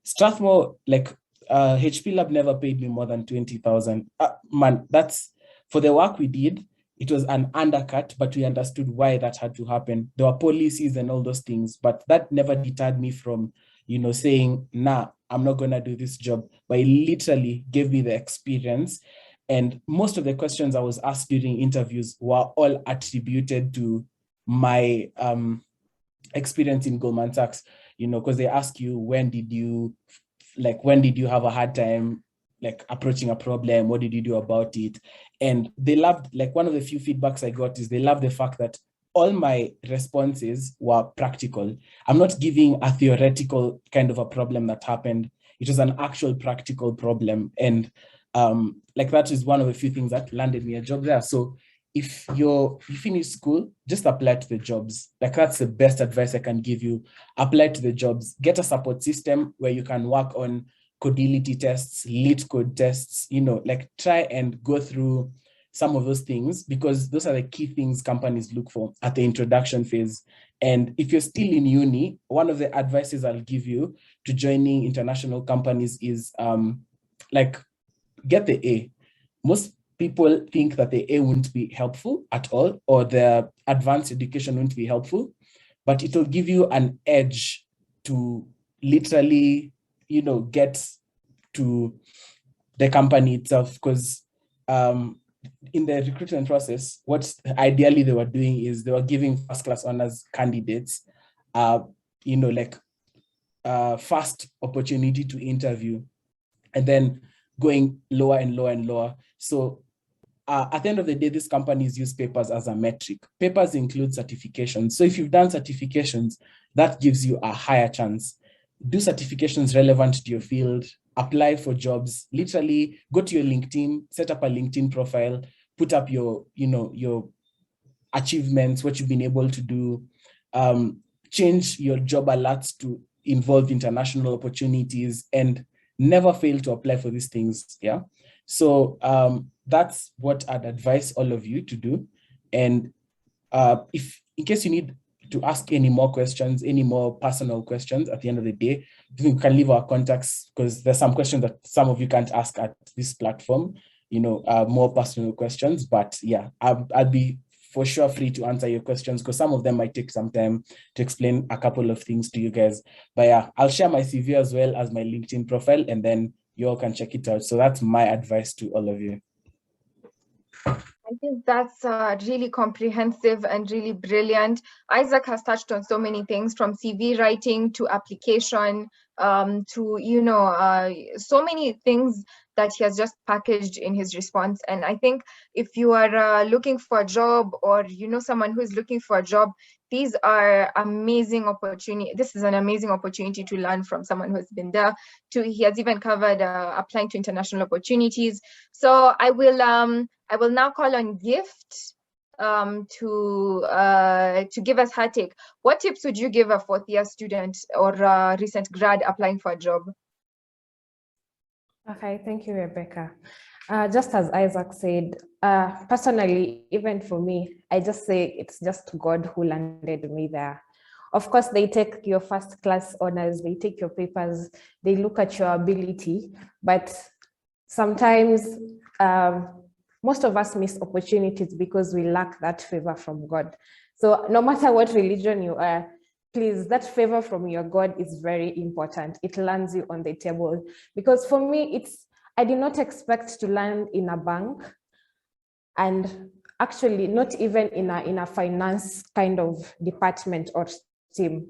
S6: Strathmore, like HP Lab never paid me more than 20,000. Man, that's for the work we did. It was an undercut, but we understood why that had to happen. There were policies and all those things, but that never deterred me from, saying, nah, I'm not gonna do this job. But it literally gave me the experience. And most of the questions I was asked during interviews were all attributed to my experience in Goldman Sachs, because they ask you, when did you have a hard time like approaching a problem? What did you do about it? And they loved, like, one of the few feedbacks I got is they loved the fact that all my responses were practical. I'm not giving a theoretical kind of a problem that happened. It was an actual practical problem. And like that is one of the few things that landed me a job there. So if you finish school, just apply to the jobs. Like, that's the best advice I can give you. Apply to the jobs. Get a support system where you can work on codility tests, lead code tests, like try and go through some of those things, because those are the key things companies look for at the introduction phase. And if you're still in uni, one of the advices I'll give you to joining international companies is like, get the A. Most people think that the A won't be helpful at all, or the advanced education won't be helpful, but it will give you an edge to literally, get to the company itself. Because in the recruitment process, what ideally they were doing is they were giving first-class honors candidates, fast opportunity to interview, and then going lower and lower and lower. So at the end of the day, these companies use papers as a metric. Papers include certifications. So if you've done certifications, that gives you a higher chance. Do certifications relevant to your field, apply for jobs, literally go to your LinkedIn, set up a LinkedIn profile, put up your achievements, what you've been able to do, change your job alerts to involve international opportunities, and never fail to apply for these things. Yeah. So that's what I'd advise all of you to do. And if in case you need to ask any more questions, any more personal questions at the end of the day, we can leave our contacts, because there's some questions that some of you can't ask at this platform, more personal questions. But yeah, I'll be for sure free to answer your questions, because some of them might take some time to explain a couple of things to you guys. But yeah, I'll share my CV as well as my LinkedIn profile, and then you all can check it out. So that's my advice to all of you.
S3: I think that's really comprehensive and really brilliant. Isaac has touched on so many things, from CV writing to application, to, so many things that he has just packaged in his response. And I think if you are looking for a job, or someone who is looking for a job, these are amazing opportunity. This is an amazing opportunity to learn from someone who has been there. He has even covered applying to international opportunities. So I will now call on Gift to give us her take. What tips would you give a fourth-year student or a recent grad applying for a job?
S4: Okay, thank you, Rebecca. Just as Isaac said, personally, even for me, I just say it's just God who landed me there. Of course, they take your first class honors, they take your papers, they look at your ability, but sometimes most of us miss opportunities because we lack that favor from God. So no matter what religion you are, please, that favor from your God is very important. It lands you on the table. Because for me, I did not expect to land in a bank. And actually not even in a finance kind of department or team.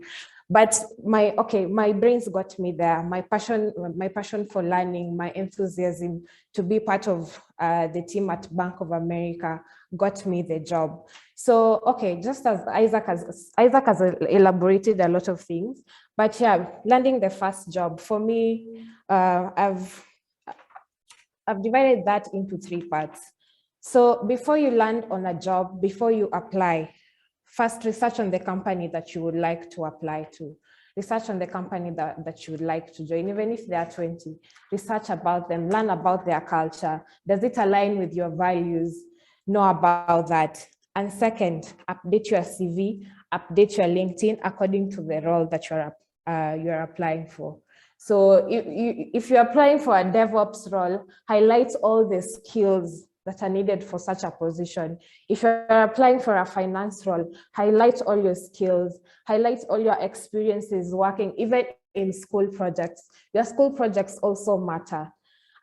S4: But my brains got me there. My passion for learning, my enthusiasm to be part of the team at Bank of America got me the job. So, okay, just as Isaac has elaborated a lot of things, but yeah, landing the first job for me, I've divided that into 3 parts. So before you land on a job, before you apply, first research on the company that you would like to apply to. Research on the company that you would like to join, even if they are 20. Research about them, learn about their culture. Does it align with your values? Know about that. And second, update your CV, update your LinkedIn according to the role that you're applying for. So if you're applying for a DevOps role, highlight all the skills that are needed for such a position. If you're applying for a finance role, highlight all your skills, highlight all your experiences working, even in school projects. Your school projects also matter.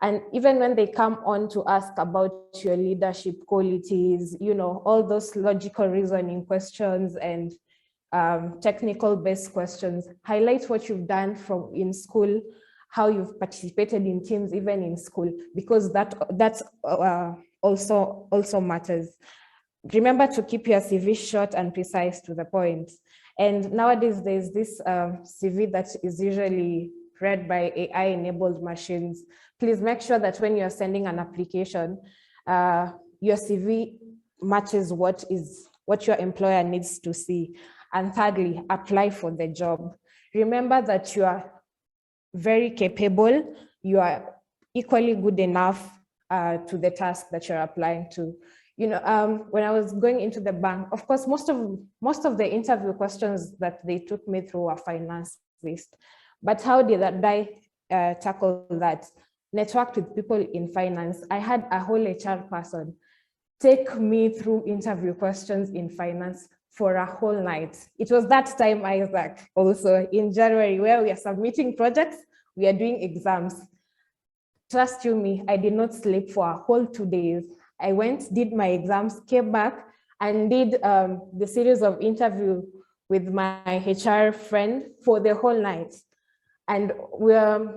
S4: And even when they come on to ask about your leadership qualities, you know, all those logical reasoning questions and technical based questions, highlight what you've done in school, how you've participated in teams, even in school, because that's also matters. Remember to keep your CV short and precise to the point. And nowadays there's this CV that is usually read by AI-enabled machines. Please make sure that when you're sending an application, your CV matches what your employer needs to see. And thirdly, apply for the job. Remember that you are very capable, you are equally good enough to the task that you're applying to. You know, when I was going into the bank, of course, most of the interview questions that they took me through were finance-based. But how did I tackle that? Networked with people in finance. I had a whole HR person take me through interview questions in finance for a whole night. It was that time, Isaac, also in January, where we are submitting projects, we are doing exams. Trust you me, I did not sleep for a whole 2 days. I went, did my exams, came back and did the series of interview with my HR friend for the whole night. And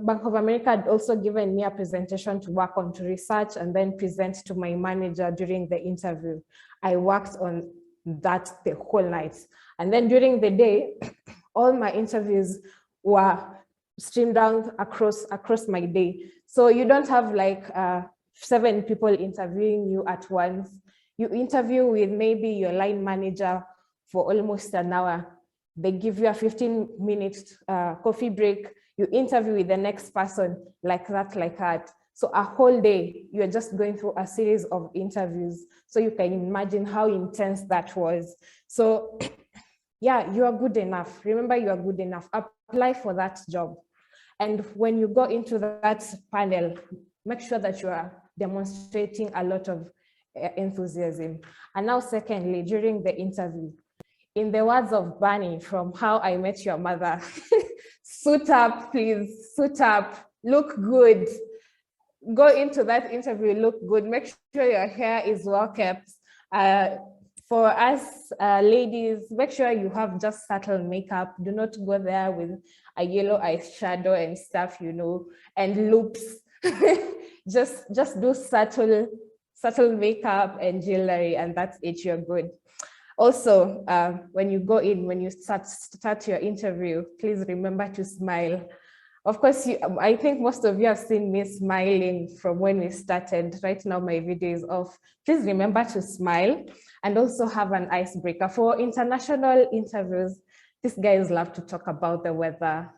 S4: Bank of America had also given me a presentation to work on, to research and then present to my manager during the interview. I worked on that the whole night. And then during the day, all my interviews were streamed down across my day. So you don't have like 7 people interviewing you at once. You interview with maybe your line manager for almost an hour. They give you a 15-minute coffee break. You interview with the next person like that. So a whole day, you're just going through a series of interviews. So you can imagine how intense that was. So yeah, you are good enough. Remember, you are good enough. Apply for that job. And when you go into that panel, make sure that you are demonstrating a lot of enthusiasm. And now secondly, during the interview, in the words of Barney from How I Met Your Mother, suit up, please, suit up, look good. Go into that interview, look good, make sure your hair is well kept. For us ladies, make sure you have just subtle makeup. Do not go there with a yellow eyeshadow and stuff, you know, and loops. just do subtle makeup and jewelry, and that's it, you're good. Also, when you go in, when you start your interview, please remember to smile. Of course, I think most of you have seen me smiling from when we started. Right now, my video is off. Please remember to smile and also have an icebreaker. For international interviews, these guys love to talk about the weather.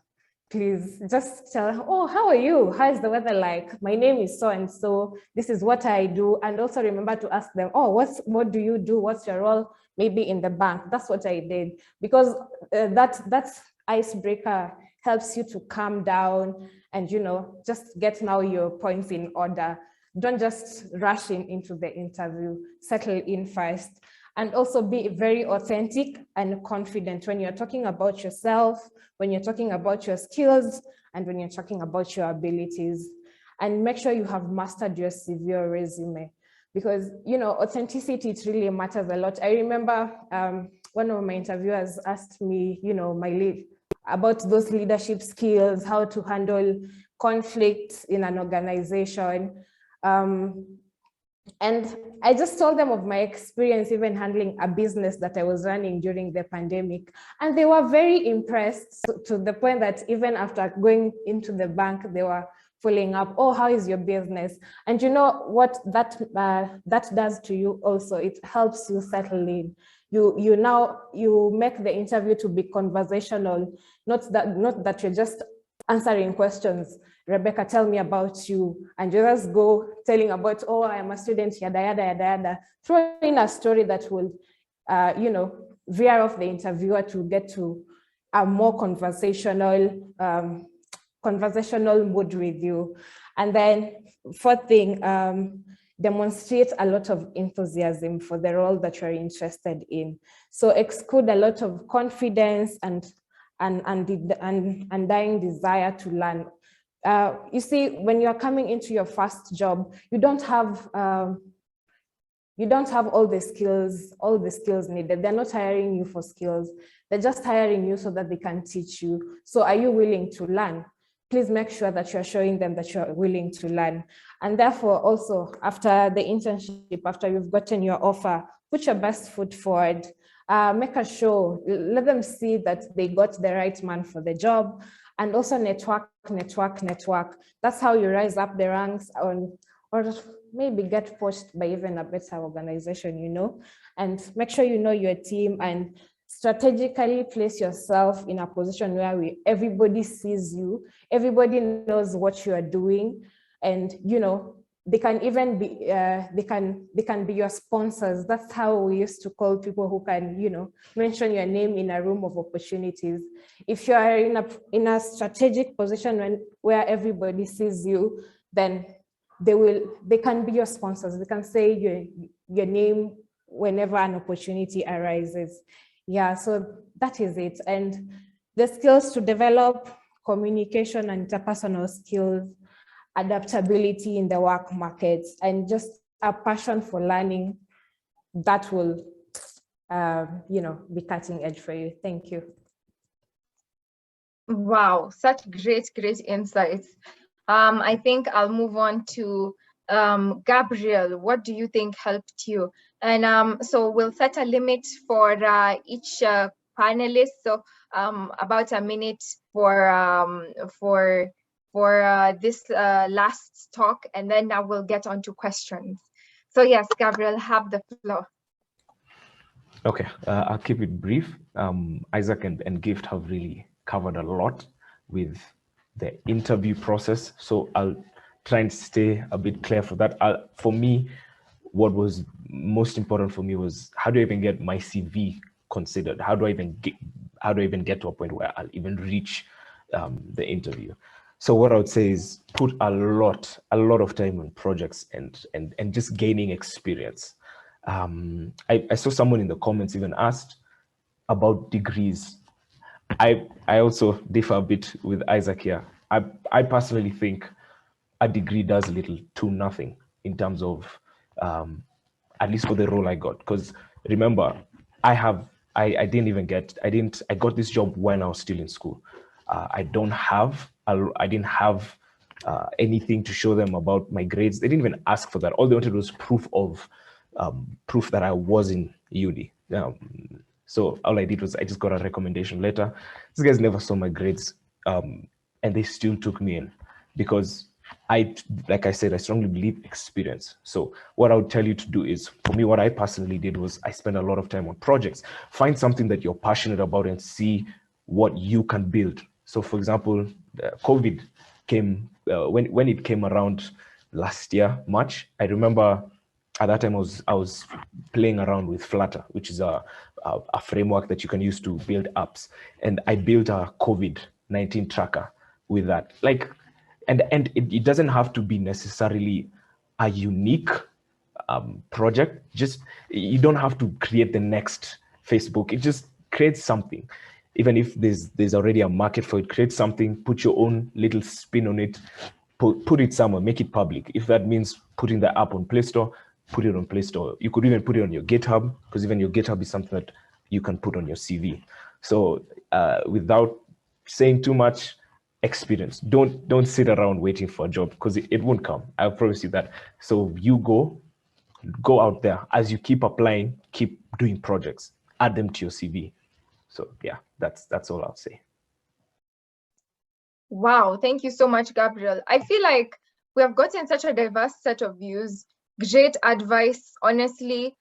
S4: Please just tell them, oh, how are you? How is the weather like? My name is so-and-so. This is what I do. And also remember to ask them, oh, what do you do? What's your role? Maybe in the bank. That's what I did. Because that icebreaker helps you to calm down and, you know, just get now your points in order. Don't just rush into the interview, settle in first, and also be very authentic and confident when you're talking about yourself, when you're talking about your skills, and when you're talking about your abilities. And make sure you have mastered your CV or resume. because, you know, authenticity, it really matters a lot. I remember one of my interviewers asked me, you know, about those leadership skills, how to handle conflicts in an organization. And I just told them of my experience even handling a business that I was running during the pandemic. And they were very impressed, to the point that even after going into the bank, they were following up, oh, how is your business? And you know what that does to you also? It helps you settle in. You make the interview to be conversational, not that you're just answering questions. Rebecca, tell me about you. And you just go telling about, oh, I am a student, yada, yada, yada, yada. Throw in a story that will, you know, veer off the interviewer to get to a more conversational mood with you. And then fourth thing, demonstrate a lot of enthusiasm for the role that you're interested in. So exude a lot of confidence and undying desire to learn. You see, when you're coming into your first job, you don't have all the skills needed. They're not hiring you for skills. They're just hiring you so that they can teach you. So are you willing to learn? Please make sure that you're showing them that you're willing to learn. And therefore, also after the internship, after you've gotten your offer, put your best foot forward. Make a show, let them see that they got the right man for the job. And also network. That's how you rise up the ranks, or maybe get pushed by even a better organization, you know. And make sure you know your team and strategically place yourself in a position where everybody sees you, everybody knows what you are doing, and you know, they can even be they can be your sponsors. That's how we used to call people who can, you know, mention your name in a room of opportunities. If you are in a strategic position where everybody sees you, then they can be your sponsors. They can say your name whenever an opportunity arises. Yeah, so that is it. And the skills to develop: communication and interpersonal skills, adaptability in the work markets, and just a passion for learning that will, you know, be cutting edge for you. Thank you.
S3: Wow, such great insights. I think I'll move on to Gabriel. What do you think helped you? And so we'll set a limit for each panelist. So about a minute for this last talk, and then I will get on to questions. So yes, Gabriel, have the floor.
S5: Okay, I'll keep it brief. Isaac and Gift have really covered a lot with the interview process, so I'll try and stay a bit clear for that. For me, what was most important for me was, how do I even get my CV considered? How do I even get to a point where I'll even reach the interview? So what I would say is put a lot of time on projects and just gaining experience. I saw someone in the comments even asked about degrees. I also differ a bit with Isaac here. I personally think a degree does little to nothing in terms of, at least for the role I got. Because remember, I got this job when I was still in school. I didn't have anything to show them about my grades. They didn't even ask for that. All they wanted was proof that I was in uni. So all I did was I just got a recommendation letter. These guys never saw my grades, and they still took me in because like I said, I strongly believe experience. So what I would tell you to do is, for me, what I personally did was I spent a lot of time on projects. Find something that you're passionate about and see what you can build. So for example, COVID came, when it came around last year, March, I remember at that time I was playing around with Flutter, which is a framework that you can use to build apps. And I built a COVID-19 tracker with that. And it doesn't have to be necessarily a unique project. You don't have to create the next Facebook. It just creates something. Even if there's already a market for it, create something, put your own little spin on it, put it somewhere, make it public. If that means putting the app on Play Store, put it on Play Store. You could even put it on your GitHub, because even your GitHub is something that you can put on your CV. So without saying too much, experience. Don't sit around waiting for a job, because it won't come. I promise you that. So you go out there. As you keep applying, keep doing projects, add them to your CV. So yeah, that's all I'll say.
S3: Wow, thank you so much, Gabriel. I feel like we have gotten such a diverse set of views. Great advice, honestly.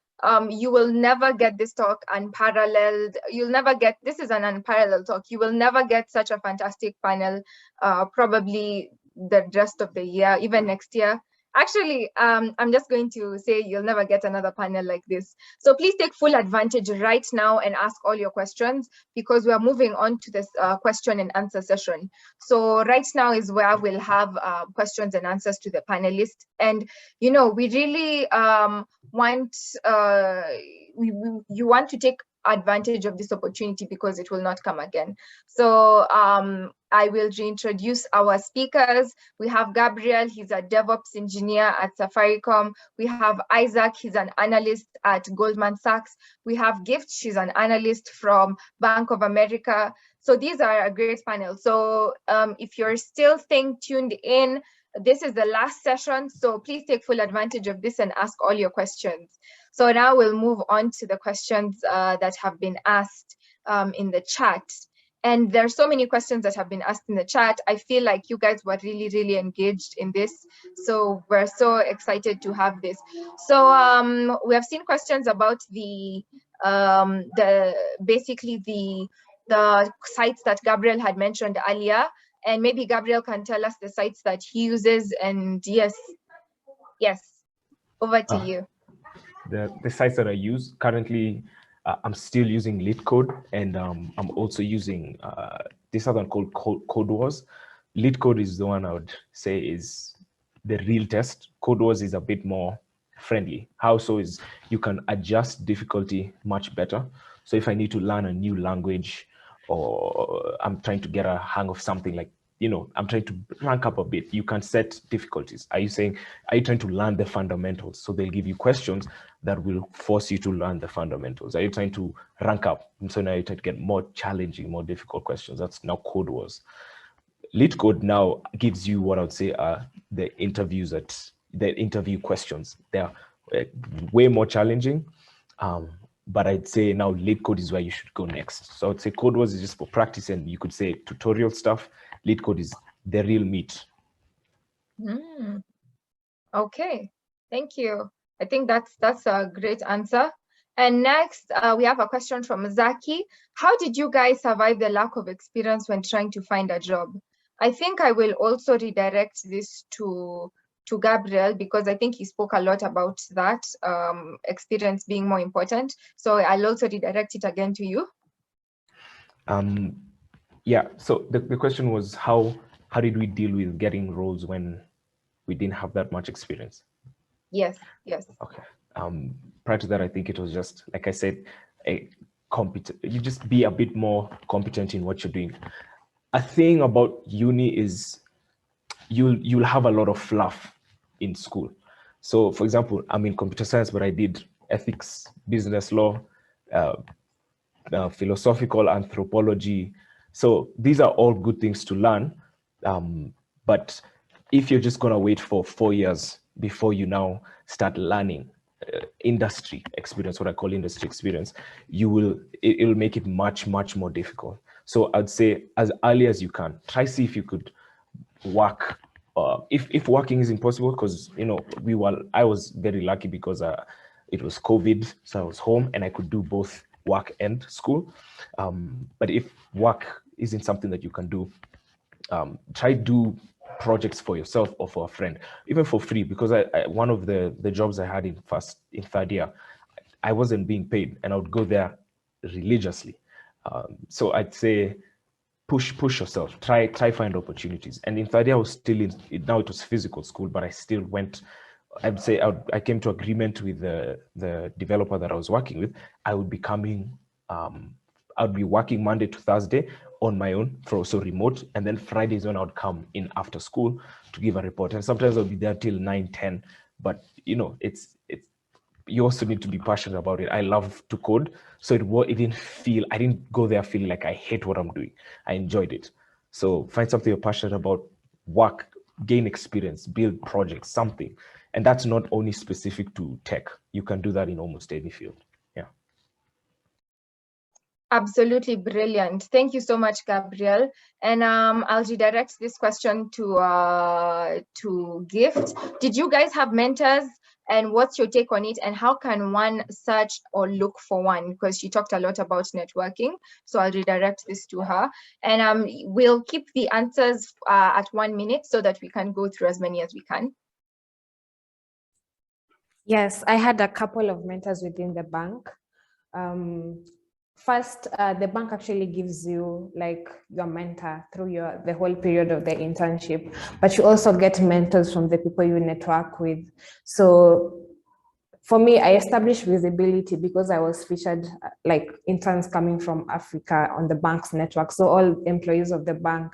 S3: You will never get this talk unparalleled. You'll never get, this is an unparalleled talk. You will never get such a fantastic panel, probably the rest of the year, even next year. Actually, I'm just going to say you'll never get another panel like this. So please take full advantage right now and ask all your questions, because we are moving on to this question and answer session. So right now is where we'll have questions and answers to the panelists. And, you know, we really want, you want to take advantage of this opportunity, because it will not come again. So I will reintroduce our speakers. We have Gabriel, he's a DevOps engineer at Safaricom. We have Isaac, he's an analyst at Goldman Sachs. We have Gift, she's an analyst from Bank of America. So these are a great panel. So if you're still staying tuned in, this is the last session. So please take full advantage of this and ask all your questions. So now we'll move on to the questions that have been asked in the chat. And there are so many questions that have been asked in the chat. I feel like you guys were really, really engaged in this. So we're so excited to have this. So we have seen questions about basically the sites that Gabriel had mentioned earlier. And maybe Gabriel can tell us the sites that he uses. And yes, over to you.
S5: The sites that I use currently, I'm still using LeetCode, and I'm also using this other one called Code Wars. LeetCode is the one I would say is the real test. Code Wars is a bit more friendly. How so is you can adjust difficulty much better. So if I need to learn a new language, or I'm trying to get a hang of something, like, you know, I'm trying to rank up a bit, you can set difficulties. Are you trying to learn the fundamentals? So they'll give you questions that will force you to learn the fundamentals. Are you trying to rank up? And so now you try to get more challenging, more difficult questions. That's now Code Wars. LeetCode now gives you what I would say are the interview questions. They're way more challenging. But I'd say now LeetCode is where you should go next. So I'd say Code Wars is just for practice, and you could say tutorial stuff. LeetCode is the real meat.
S3: Okay, thank you. I think that's a great answer. And next, we have a question from Zaki. How did you guys survive the lack of experience when trying to find a job? I think I will also redirect this to Gabriel, because I think he spoke a lot about that, experience being more important. So I'll also redirect it again to you.
S5: Yeah, so the question was how did we deal with getting roles when we didn't have that much experience?
S3: Yes.
S5: Okay. Prior to that, I think it was just, like I said, you just be a bit more competent in what you're doing. A thing about uni is you'll have a lot of fluff in school. So for example, I'm in computer science, but I did ethics, business law, philosophical anthropology. So these are all good things to learn. But if you're just gonna wait for 4 years before you now start learning industry experience, what I call industry experience, it'll make it much, much more difficult. So I'd say as early as you can, try see if you could work. If working is impossible, because I was very lucky because it was COVID, so I was home and I could do both work and school. But if work isn't something that you can do, try do projects for yourself or for a friend, even for free, because one of the jobs I had in third year, I wasn't being paid and I would go there religiously. So I'd say push yourself, try find opportunities. And in third year I was still now it was physical school, but I still went. I'd say I came to agreement with the developer that I was working with. I would be coming, I'd be working Monday to Thursday on my own, so remote, and then Fridays when I would come in after school to give a report. And sometimes I'll be there till 9, 10. But it's you also need to be passionate about it. I love to code, so it I didn't go there feeling like I hate what I'm doing. I enjoyed it. So find something you're passionate about, work, gain experience, build projects, something. And that's not only specific to tech. You can do that in almost any field. Yeah.
S3: Absolutely brilliant. Thank you so much, Gabriel. And I'll redirect this question to Gift. Did you guys have mentors? And what's your take on it? And how can one search or look for one? Because she talked a lot about networking. So I'll redirect this to her. And we'll keep the answers at 1 minute so that we can go through as many as we can.
S4: Yes, I had a couple of mentors within the bank. First, the bank actually gives you like your mentor through the whole period of the internship, but you also get mentors from the people you network with. So for me, I established visibility because I was featured like interns coming from Africa on the bank's network. So all employees of the bank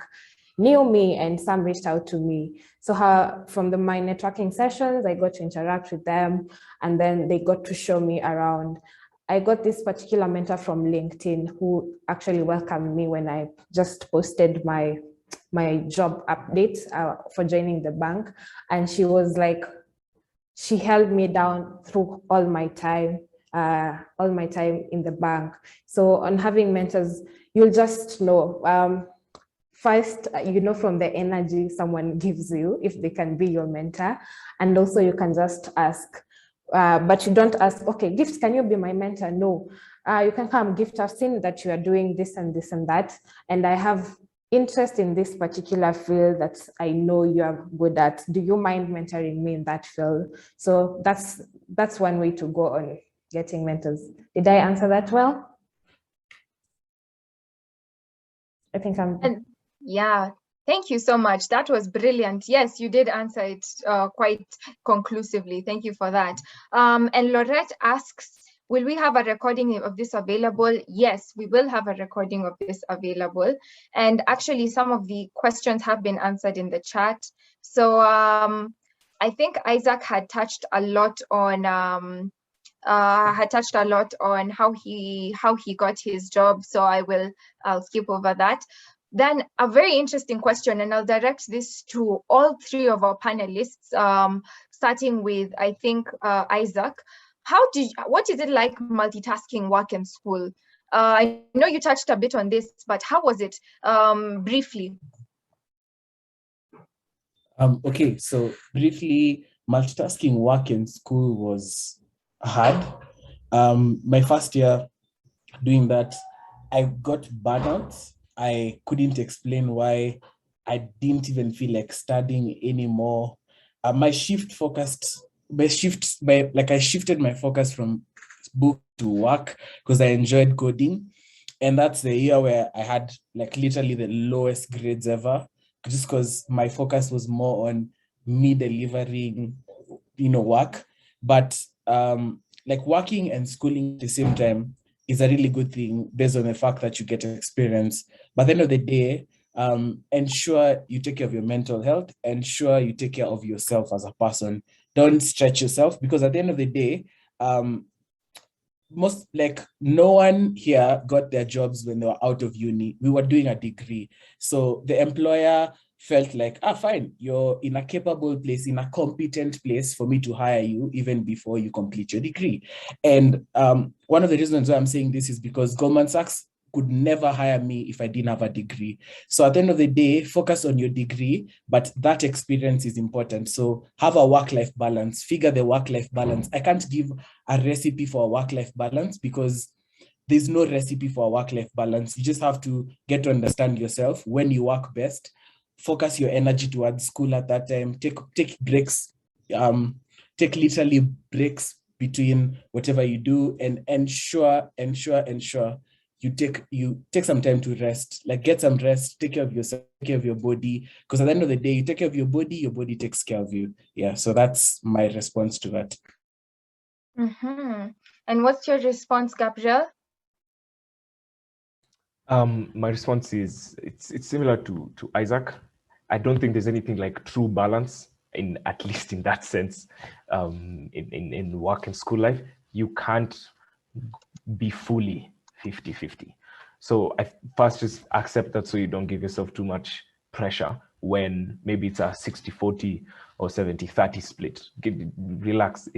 S4: knew me and some reached out to me. So from my networking sessions, I got to interact with them and then they got to show me around. I got this particular mentor from LinkedIn who actually welcomed me when I just posted my job update for joining the bank. And she was like, she held me down through all my time in the bank. So on having mentors, you'll just know, first, you know, from the energy someone gives you, if they can be your mentor. And also you can just ask, but you don't ask, okay, Gift, can you be my mentor? No, you can come, Gift, I've seen that you are doing this and this and that, and I have interest in this particular field that I know you are good at. Do you mind mentoring me in that field? So that's one way to go on getting mentors. Did I answer that well? I think
S3: yeah. Thank you so much. That was brilliant. Yes, you did answer it quite conclusively. Thank you for that. And Laurette asks, will we have a recording of this available? Yes, we will have a recording of this available. And actually, some of the questions have been answered in the chat. So I think Isaac had touched a lot on how he got his job. So I'll skip over that. Then a very interesting question, and I'll direct this to all three of our panelists, starting with, I think, Isaac. What is it like multitasking work and school? I know you touched a bit on this, but how was it, briefly?
S6: Okay, so briefly, multitasking work and school was hard. My first year doing that, I got burnout. I couldn't explain why. I didn't even feel like studying anymore. I shifted my focus from book to work because I enjoyed coding. And that's the year where I had like literally the lowest grades ever, just because my focus was more on me delivering, work. But like working and schooling at the same time is a really good thing based on the fact that you get experience. But at the end of the day, ensure you take care of your mental health, ensure you take care of yourself as a person. Don't stretch yourself, because at the end of the day, no one here got their jobs when they were out of uni. We were doing a degree. So the employer felt like, fine, you're in a capable place, in a competent place for me to hire you even before you complete your degree. And one of the reasons why I'm saying this is because Goldman Sachs could never hire me if I didn't have a degree. So at the end of the day, focus on your degree, but that experience is important. So have a work-life balance, figure the work-life balance. I can't give a recipe for a work-life balance because there's no recipe for a work-life balance. You just have to get to understand yourself, when you work best, focus your energy towards school at that time, take breaks, take literally breaks between whatever you do, and ensure you take some time to rest, like get some rest, take care of yourself, take care of your body, because at the end of the day, you take care of your body takes care of you. Yeah, so that's my response to that.
S3: And what's your response, Gabriel?
S5: My response is it's similar to Isaac. I don't think there's anything like true balance. at least in that sense, in work and school life, you can't be fully 50-50. So I first just accept that, so you don't give yourself too much pressure when maybe it's a 60-40 or 70-30 split. Relax.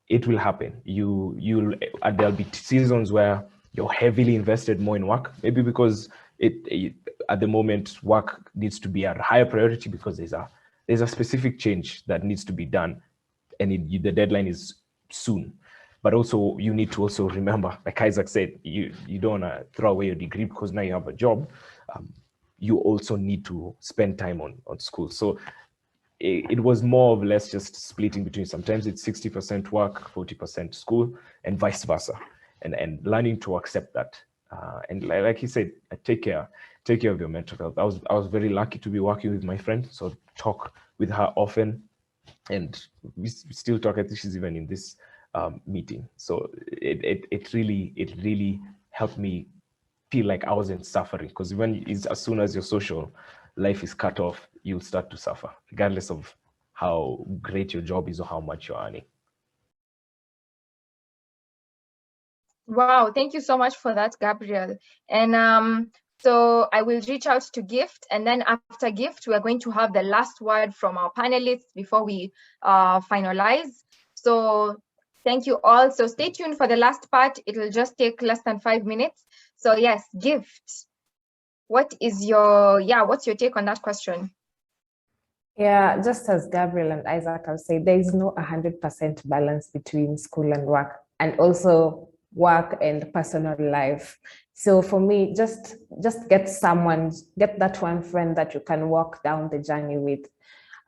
S5: It will happen. There'll be seasons where you're heavily invested more in work, maybe because at the moment work needs to be a higher priority because there's a specific change that needs to be done, and the deadline is soon. But also you need to also remember, like Isaac said, you don't want to throw away your degree because now you have a job. You also need to spend time on school. So it was more or less just splitting between, sometimes it's 60% work, 40% school, and vice versa, and learning to accept that. And like he said, take care of your mental health. I was very lucky to be working with my friend, so talk with her often, and we still talk. I think she's even in this meeting. So it really helped me feel like I wasn't suffering, because as soon as your social life is cut off, you'll start to suffer, regardless of how great your job is or how much you're earning.
S3: Wow, thank you so much for that, Gabriel. And so I will reach out to Gift, and then after Gift, we are going to have the last word from our panelists before we finalize. So thank you all. So stay tuned for the last part. It will just take less than 5 minutes. So yes, Gift, what's your take on that question?
S4: Yeah, just as Gabriel and Isaac have said, there is no 100% balance between school and work, and also work and personal life. So for me, just get that one friend that you can walk down the journey with,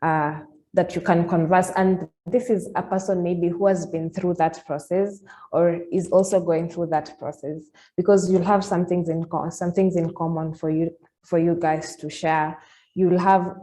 S4: that you can converse. And this is a person maybe who has been through that process or is also going through that process, because you'll have some things in common for you guys to share. You'll have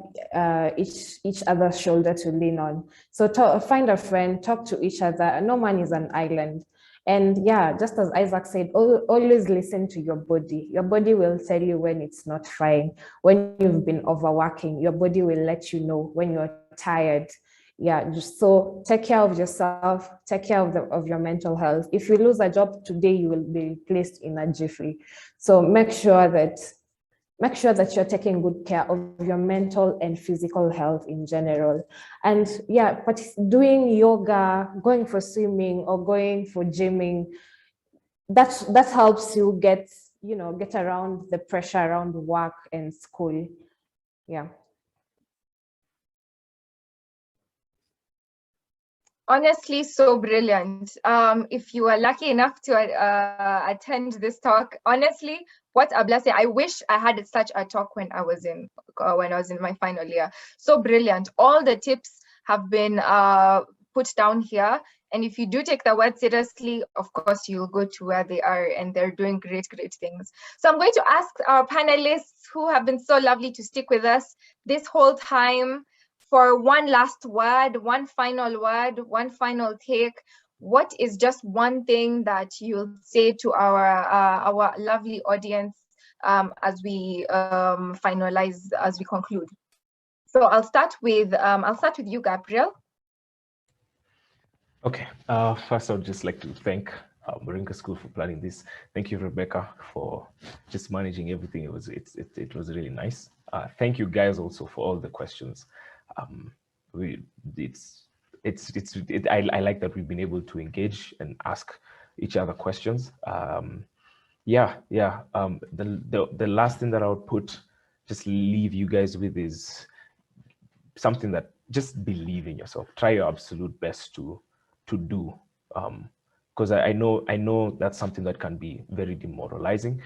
S4: each other's shoulder to lean on. So find a friend, talk to each other. No man is an island. And yeah, just as Isaac said, always listen to your body. Your body will tell you when it's not fine. When you've been overworking, your body will let you know when you're tired. Yeah, so take care of yourself, take care of your mental health. If you lose a job today, you will be placed in a jiffy. So make sure that you're taking good care of your mental and physical health in general. And yeah, but doing yoga, going for swimming, or going for gymming, that helps you get around the pressure around work and school. Yeah.
S3: Honestly, so brilliant. If you are lucky enough to attend this talk, honestly, what a blessing. I wish I had such a talk when I was in my final year. So brilliant. All the tips have been put down here. And if you do take the word seriously, of course, you'll go to where they are, and they're doing great, great things. So I'm going to ask our panelists, who have been so lovely to stick with us this whole time, for one last word, one final take. What is just one thing that you'll say to our lovely audience as we finalize, as we conclude? So I'll start with you, Gabriel.
S5: Okay. First, I would just like to thank Moringa School for planning this. Thank you, Rebecca, for just managing everything. It was really nice. Thank you guys also for all the questions. I like that we've been able to engage and ask each other questions. The last thing that I would just leave you guys with is something that, just believe in yourself. Try your absolute best to do, because I know that's something that can be very demoralizing.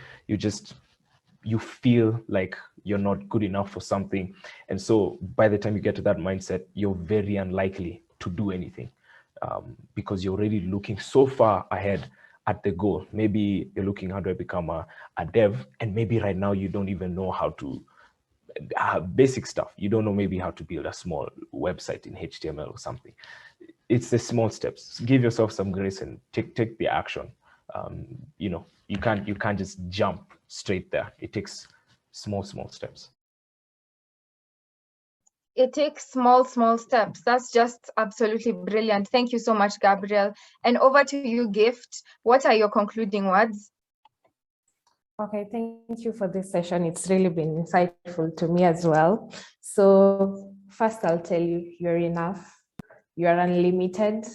S5: You feel like you're not good enough for something, and so by the time you get to that mindset, you're very unlikely to do anything, because you're already looking so far ahead at the goal. Maybe you're looking, how do I become a dev, and maybe right now you don't even know how to basic stuff. You don't know maybe how to build a small website in HTML or something. It's the small steps. Give yourself some grace and take the action. You can't just jump straight there. It takes small steps.
S3: It takes small steps. That's just absolutely brilliant. Thank you so much, Gabriel. And over to you, Gift. What are your concluding words?
S4: Okay, thank you for this session. It's really been insightful to me as well. So first, I'll tell you, you're enough. You are unlimited.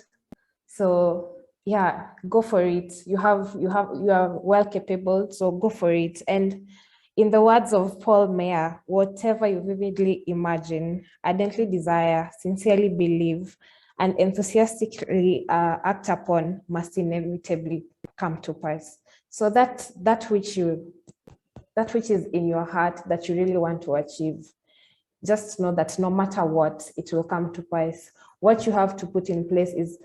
S4: So yeah, go for it. You are well capable. So go for it. And in the words of Paul Mayer, whatever you vividly imagine, ardently desire, sincerely believe, and enthusiastically act upon must inevitably come to pass. So that which is in your heart that you really want to achieve, just know that no matter what, it will come to pass. What you have to put in place is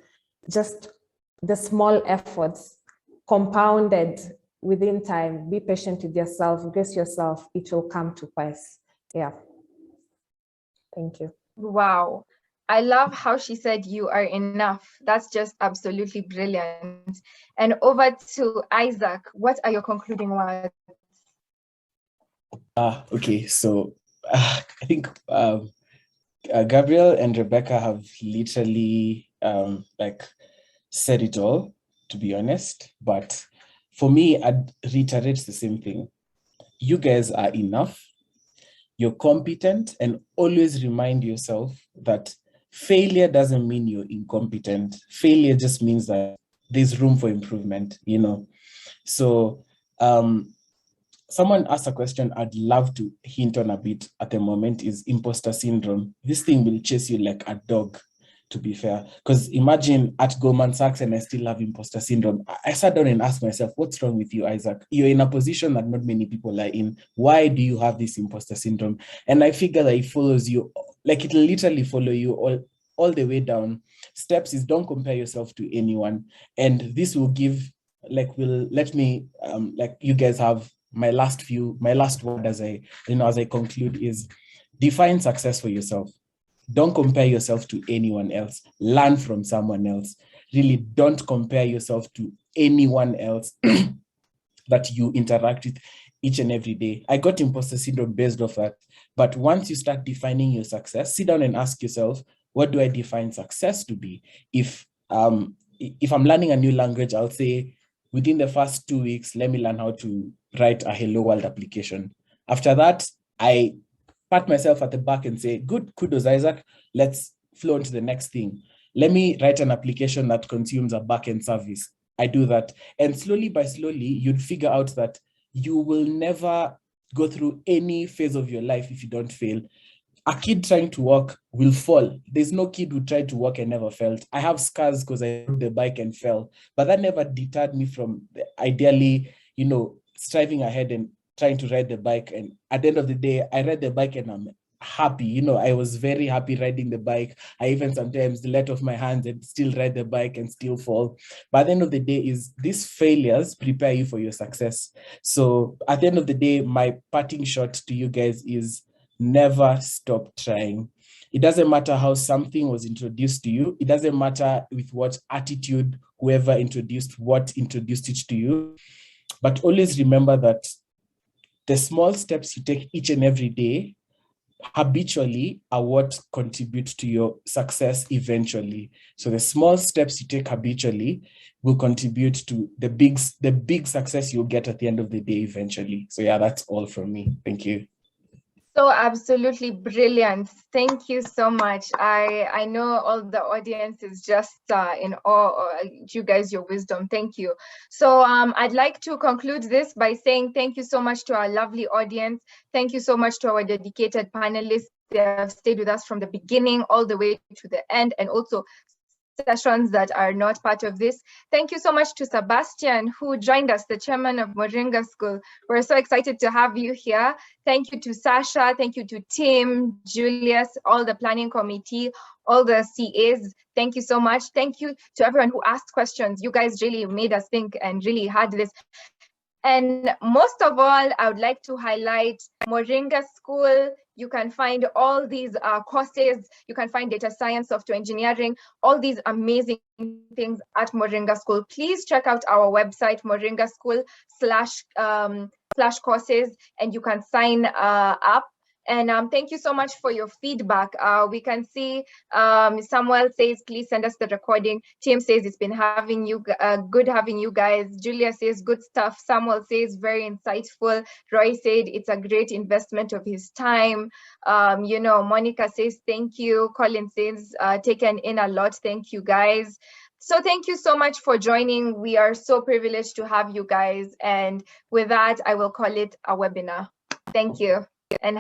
S4: just the small efforts compounded within time. Be patient with yourself, grace yourself, it will come to pass. Yeah. Thank you.
S3: Wow. I love how she said you are enough. That's just absolutely brilliant. And over to Isaac. What are your concluding words?
S6: Okay, so I think Gabriel and Rebecca have literally said it all, to be honest. But for me, I'd reiterate the same thing. You guys are enough. You're competent, and always remind yourself that failure doesn't mean you're incompetent. Failure just means that there's room for improvement, you know. So someone asked a question I'd love to hint on a bit at the moment is imposter syndrome. This thing will chase you like a dog, to be fair. Because imagine at Goldman Sachs and I still have imposter syndrome. I sat down and asked myself, what's wrong with you, Isaac? You're in a position that not many people are in. Why do you have this imposter syndrome? And I figure that it follows you, like it'll literally follow you all the way down. Steps is don't compare yourself to anyone. And this will give, let me, you guys have my last word as I conclude is define success for yourself. Don't compare yourself to anyone else. Learn from someone else. Really don't compare yourself to anyone else that you interact with each and every day. I got imposter syndrome based off that. But once you start defining your success, sit down and ask yourself, what do I define success to be? If I'm learning a new language, I'll say, within the first 2 weeks, let me learn how to write a hello world application. After that, I pat myself at the back and say, good, kudos, Isaac. Let's flow on to the next thing. Let me write an application that consumes a backend service. I do that. And slowly by slowly, you'd figure out that you will never go through any phase of your life if you don't fail. A kid trying to walk will fall. There's no kid who tried to walk and never felt. I have scars because I rode the bike and fell, but that never deterred me from ideally, striving ahead and trying to ride the bike. And at the end of the day, I ride the bike and I'm happy. I was very happy riding the bike. I even sometimes let off my hands and still ride the bike and still fall. But at the end of the day is these failures prepare you for your success. So at the end of the day, my parting shot to you guys is never stop trying. It doesn't matter how something was introduced to you. It doesn't matter with what attitude whoever introduced it to you. But always remember that the small steps you take each and every day habitually are what contribute to your success eventually. So the small steps you take habitually will contribute to the big success you'll get at the end of the day eventually. So yeah, that's all from me. Thank you.
S3: So absolutely brilliant. Thank you so much. I know all the audience is just in awe of you guys, your wisdom. Thank you. So I'd like to conclude this by saying thank you so much to our lovely audience. Thank you so much to our dedicated panelists. They have stayed with us from the beginning all the way to the end, and also sessions that are not part of this. Thank you so much to Sebastian, who joined us, the chairman of Moringa School. We're so excited to have you here. Thank you to Sasha, thank you to Tim, Julius, all the planning committee, all the CAs. Thank you so much. Thank you to everyone who asked questions. You guys really made us think and really had this. And most of all, I would like to highlight Moringa School. You can find all these courses. You can find data science, software engineering, all these amazing things at Moringa School. Please check out our website, Moringa School /courses, and you can sign up. And thank you so much for your feedback. We can see Samuel says, please send us the recording. Tim says it's been good having you guys. Julia says good stuff. Samuel says very insightful. Roy said it's a great investment of his time. Monica says thank you. Colin says taken in a lot. Thank you guys. So thank you so much for joining. We are so privileged to have you guys. And with that, I will call it a webinar. Thank you. And